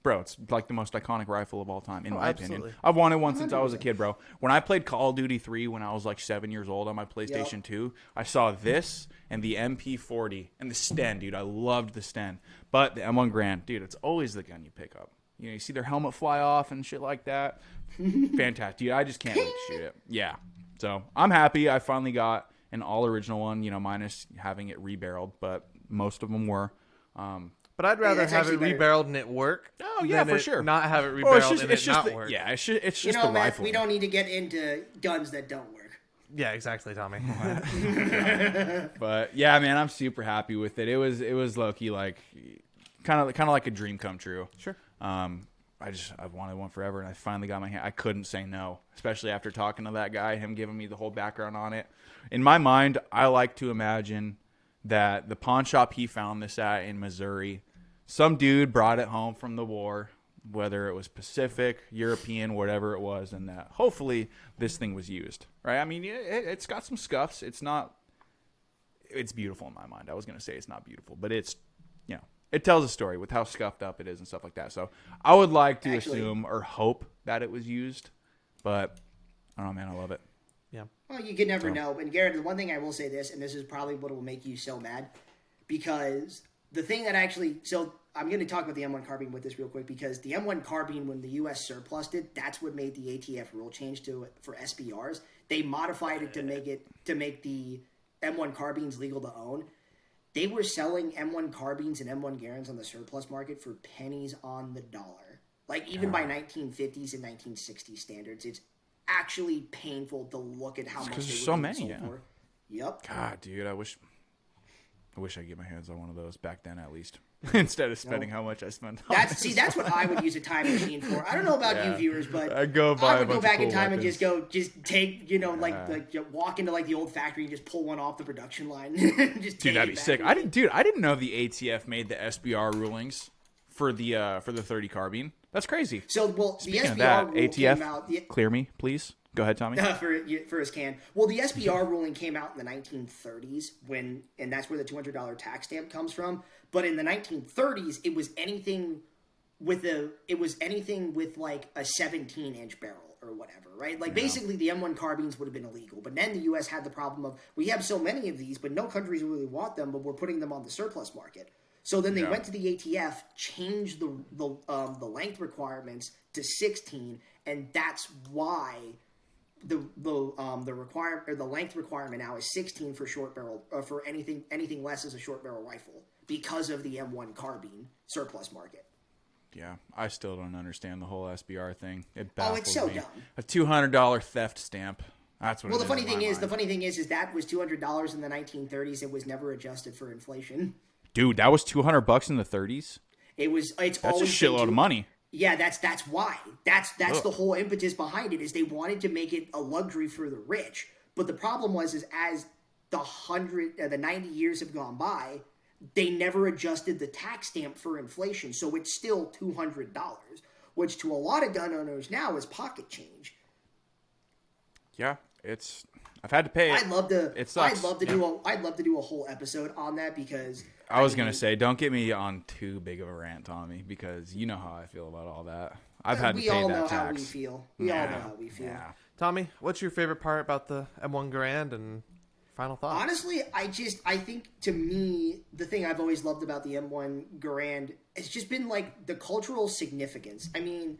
bro, it's like the most iconic rifle of all time, in my opinion. absolutely. I've wanted one since I was a kid, bro. When I played Call of Duty 3 when I was like 7 years old on my PlayStation 2, I saw this and the MP40 and the Sten, dude. I loved the Sten. But the M1 Garand, dude, it's always the gun you pick up. You know, you see their helmet fly off and shit like that. Fantastic. Dude, I just can't wait to shoot it. Yeah. So I'm happy I finally got an all original one, you know, minus having it rebarreled, but most of them were. But I'd rather that's have it actually better. rebarreled and it work. Oh, yeah, than for it sure. Not have it Well, rebarreled and it not work. Yeah, it's just You know, the Matt, rifle. we don't need to get into guns that don't work. Yeah, exactly, Tommy. But yeah, man, I'm super happy with it. It was low key like kind of like a dream come true. Sure. I've wanted one forever, and I finally got my hand. I couldn't say no, especially after talking to that guy, him giving me the whole background on it. In my mind, I like to imagine that the pawn shop he found this at in Missouri, some dude brought it home from the war, whether it was Pacific, European, whatever it was, and that hopefully this thing was used, right? I mean, it's got some scuffs. It's beautiful in my mind. I was going to say it's not beautiful, but it's, you know, it tells a story with how scuffed up it is and stuff like that. So I would like to assume or hope that it was used, but I don't know, man. I love it. Yeah. Well, you can never know. And Garrett, the one thing I will say this, and this is probably what will make you so mad, because the thing that actually, so I'm going to talk about the M1 carbine with this real quick, because the M1 carbine, when the U.S. surplused it, that's what made the ATF rule change for SBRs. They modified it to make the M1 carbines legal to own. They were selling M1 carbines and M1 Garands on the surplus market for pennies on the dollar. Like, even by 1950s and 1960s standards, it's actually painful to look at how much they were there's so being many, sold yeah. for. Yep. God, dude, I wish I could get my hands on one of those back then at least, instead of spending how much I spent. On That's what I would use a time machine for. I don't know about you viewers, but I'd go buy I a would go bunch back of in cool time weapons. and just take, you know, like walk into like the old factory and just pull one off the production line. Just Dude, take that'd it be back. sick. I didn't know the ATF made the SBR rulings for the 30 carbine. That's crazy. So, well, Speaking the of SBR that, rule ATF, came out. clear me, please. Go ahead, Tommy. For his can. Well, the SBR ruling came out in the 1930s and that's where the $200 tax stamp comes from. But in the 1930s, it was anything with like a 17-inch barrel or whatever, right? Like basically the M1 carbines would have been illegal. But then the U.S. had the problem of, we have so many of these, but no countries really want them, but we're putting them on the surplus market. So then they went to the ATF, changed the length requirements to 16, and that's why the length requirement now is 16 for short barrel, for anything less as a short barrel rifle, because of the M1 carbine surplus market. Yeah, I still don't understand the whole SBR thing. It Oh, baffles it's so me. dumb. A $200 theft stamp. That's what. Well, it the funny in my thing mind. is that was $200 in the 1930s. It was never adjusted for inflation. Dude, that was $200 in the 30s. It's That's a always been shitload of money. Yeah, that's why. That's the whole impetus behind it, is they wanted to make it a luxury for the rich. But the problem was, is as the 90 years have gone by, they never adjusted the tax stamp for inflation, so it's still $200, which to a lot of gun owners now is pocket change. Yeah, I've had to pay it. I'd love to. It sucks. I'd love to do a whole episode on that, because I was gonna say, don't get me on too big of a rant, Tommy, because you know how I feel about all that. I've had to pay that tax. We all know how we feel. We all know how we feel. Yeah. Tommy, what's your favorite part about the M1 Garand, and final thoughts? Honestly, I think, to me, the thing I've always loved about the M1 Garand has just been like the cultural significance. I mean,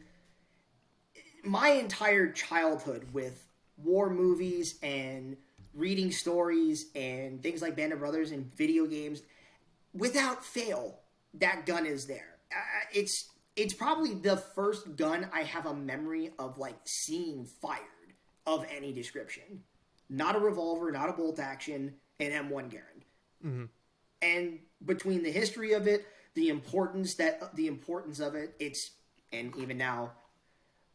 my entire childhood with war movies and reading stories and things like Band of Brothers and video games, without fail, that gun is there. It's probably the first gun I have a memory of like seeing fired of any description. Not a revolver, not a bolt action, an M1 Garand. Mm-hmm. And between the history of it, the importance of it, and even now,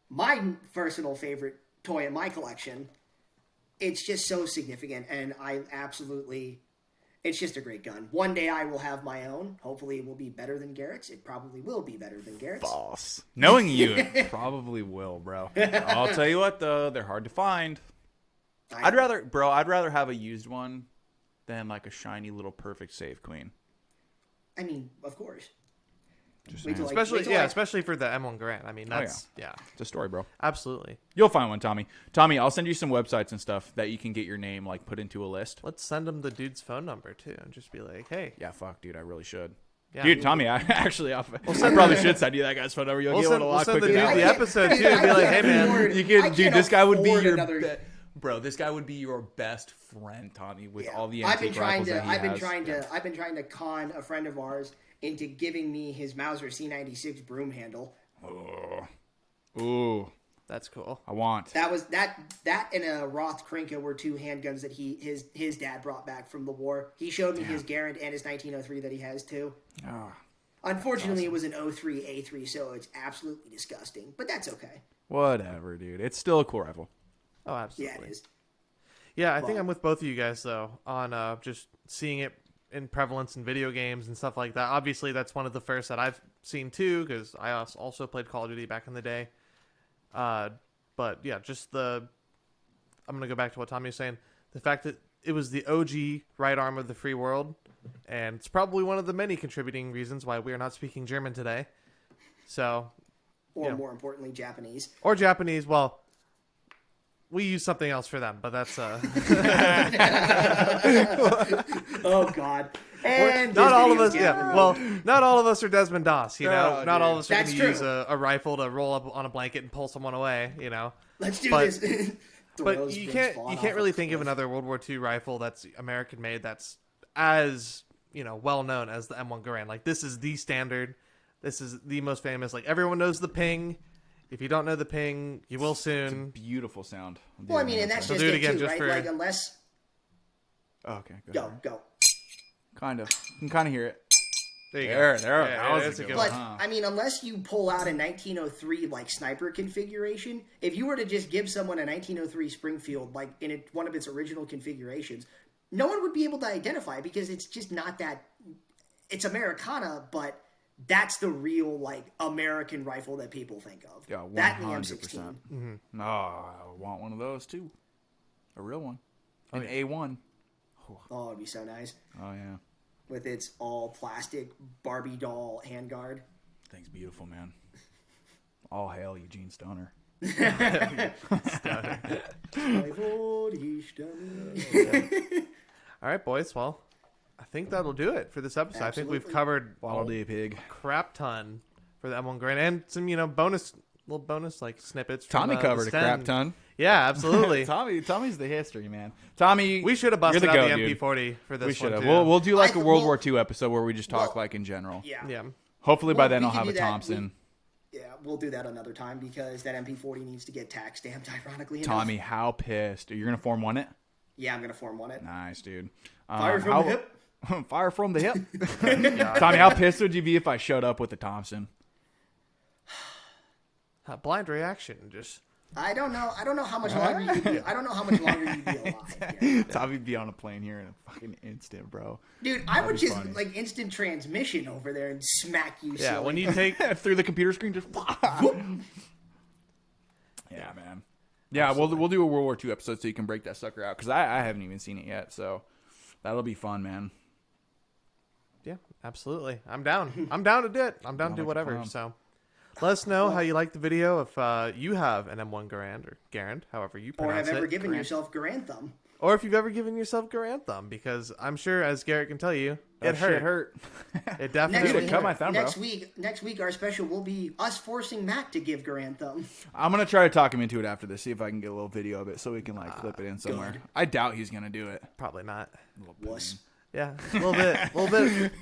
my personal favorite toy in my collection, it's just so significant, and it's just a great gun. One day I will have my own. Hopefully it will be better than Garrett's. It probably will be better than Garrett's. Boss. Knowing you, it probably will, bro. I'll tell you what, though, they're hard to find. I'd rather have a used one than like a shiny little perfect save queen. I mean, of course. Especially for the M1 Garand. I mean, that's it's a story, bro. Absolutely. You'll find one, Tommy. Tommy, I'll send you some websites and stuff that you can get your name like put into a list. Let's send him the dude's phone number too, and just be like, "Hey, yeah, fuck, dude, I really should." Yeah, dude, Tommy, I probably should send you that guy's phone number. You'll get one a lot quicker. We'll send the episode too, and be like, "Hey, man, this guy would be your bro. This guy would be your best friend, Tommy, with all the antique rifles that he has. I've been trying to con a friend of ours into giving me his Mauser C96 broom handle. Ooh, that's cool. I want that and a Roth Krinka were two handguns that his dad brought back from the war. He showed me his Garand and his 1903 that he has too. Unfortunately, awesome. It was an 03 A3, so it's absolutely disgusting. But that's okay. Whatever, dude. It's still a cool rifle. Oh, absolutely. Yeah, it is. Yeah, I think I'm with both of you guys though on just seeing it in prevalence in video games and stuff like that. Obviously, that's one of the first that I've seen too, because I also played Call of Duty back in the day. But yeah, I'm gonna go back to what Tommy was saying. The fact that it was the OG right arm of the free world, and it's probably one of the many contributing reasons why we are not speaking German today. So, more importantly, Japanese. Or Japanese. Well, we use something else for them, but that's Oh God! And not all of us. Yeah, well, not all of us are Desmond Doss. You know, not all of us are going to use a rifle to roll up on a blanket and pull someone away. You know, let's do this. But you can't really think of another World War II rifle that's American made that's as well known as the M1 Garand. Like, this is the standard. This is the most famous. Like, everyone knows the ping. If you don't know the ping, you will soon. It's a beautiful sound. Well, I mean, and that's just it again, too, right? Like, unless... Oh, okay, go. Kind of. You can kind of hear it. There you go. That was a good one. But, I mean, unless you pull out a 1903, like, sniper configuration, if you were to just give someone a 1903 Springfield, like, in one of its original configurations, no one would be able to identify it because it's just not that... It's Americana, but... That's the real, like, American rifle that people think of. Yeah, 100%. That and the M16. Mm-hmm. Oh, I want one of those, too. A real one. An A1. Oh, it'd be so nice. Oh, yeah. With its all-plastic Barbie doll handguard. Thing's beautiful, man. All hail Eugene Stoner. All right, boys. Well, I think that'll do it for this episode. Absolutely. I think we've covered pig. a crap ton for the M1 Garand and some, little bonus like snippets. Tommy from, covered a crap ton. Yeah, absolutely. Tommy's the history, man. Tommy, we should have busted out the MP40 for this. We should have. One We'll do like a World War II episode where we just talk like in general. Yeah. Hopefully by then I'll have a Thompson. We'll do that another time because that MP40 needs to get tax stamped. Ironically enough. Tommy, how pissed? You're gonna Form 1 it? Yeah, I'm gonna Form 1 it. Nice, dude. Fire from the hip. Fire from the hip. Tommy, how pissed would you be if I showed up with a Thompson? Blind reaction, just. I don't know how much longer you'd be. I don't know how much longer you'd be alive. Yeah. Tommy'd be on a plane here in a fucking instant, bro. Dude, I would just like instant transmission over there and smack you. Yeah, silly. when you take through the computer screen, just. Yeah, man. Yeah, we'll do a World War II episode so you can break that sucker out because I haven't even seen it yet, so that'll be fun, man. Yeah, absolutely. I'm down. I'm down to do it. I'm down to do whatever. So. Let us know how you like the video if you have an M1 Garand or Garand, however you pronounce it. Or have ever given yourself Garand thumb. Or if you've ever given yourself Garand thumb, because I'm sure, as Garrett can tell you, it hurt. It definitely cut my thumb, bro. Next week, our special will be us forcing Matt to give Garand thumb. I'm gonna try to talk him into it after this, see if I can get a little video of it so we can clip it in somewhere. Good. I doubt he's gonna do it. Probably not. Wuss. Yeah, a little bit.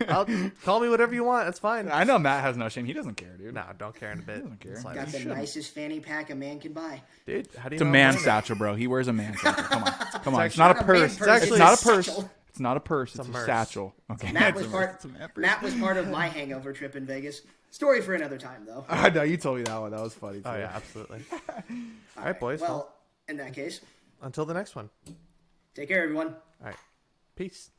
Call me whatever you want. It's fine. I know Matt has no shame. He doesn't care, dude. No, don't care in a bit. He doesn't care. Got the nicest fanny pack a man can buy. Dude, how do you it's know? a man satchel, bro. He wears a man satchel. Come on. It's not a purse. It's not a purse. It's not a purse. It's a satchel. Okay. Matt was part of my hangover trip in Vegas. Story for another time, though. I know you told me that one. That was funny too. Oh yeah, absolutely. All right, boys. Well, in that case, until the next one. Take care, everyone. All right. Peace.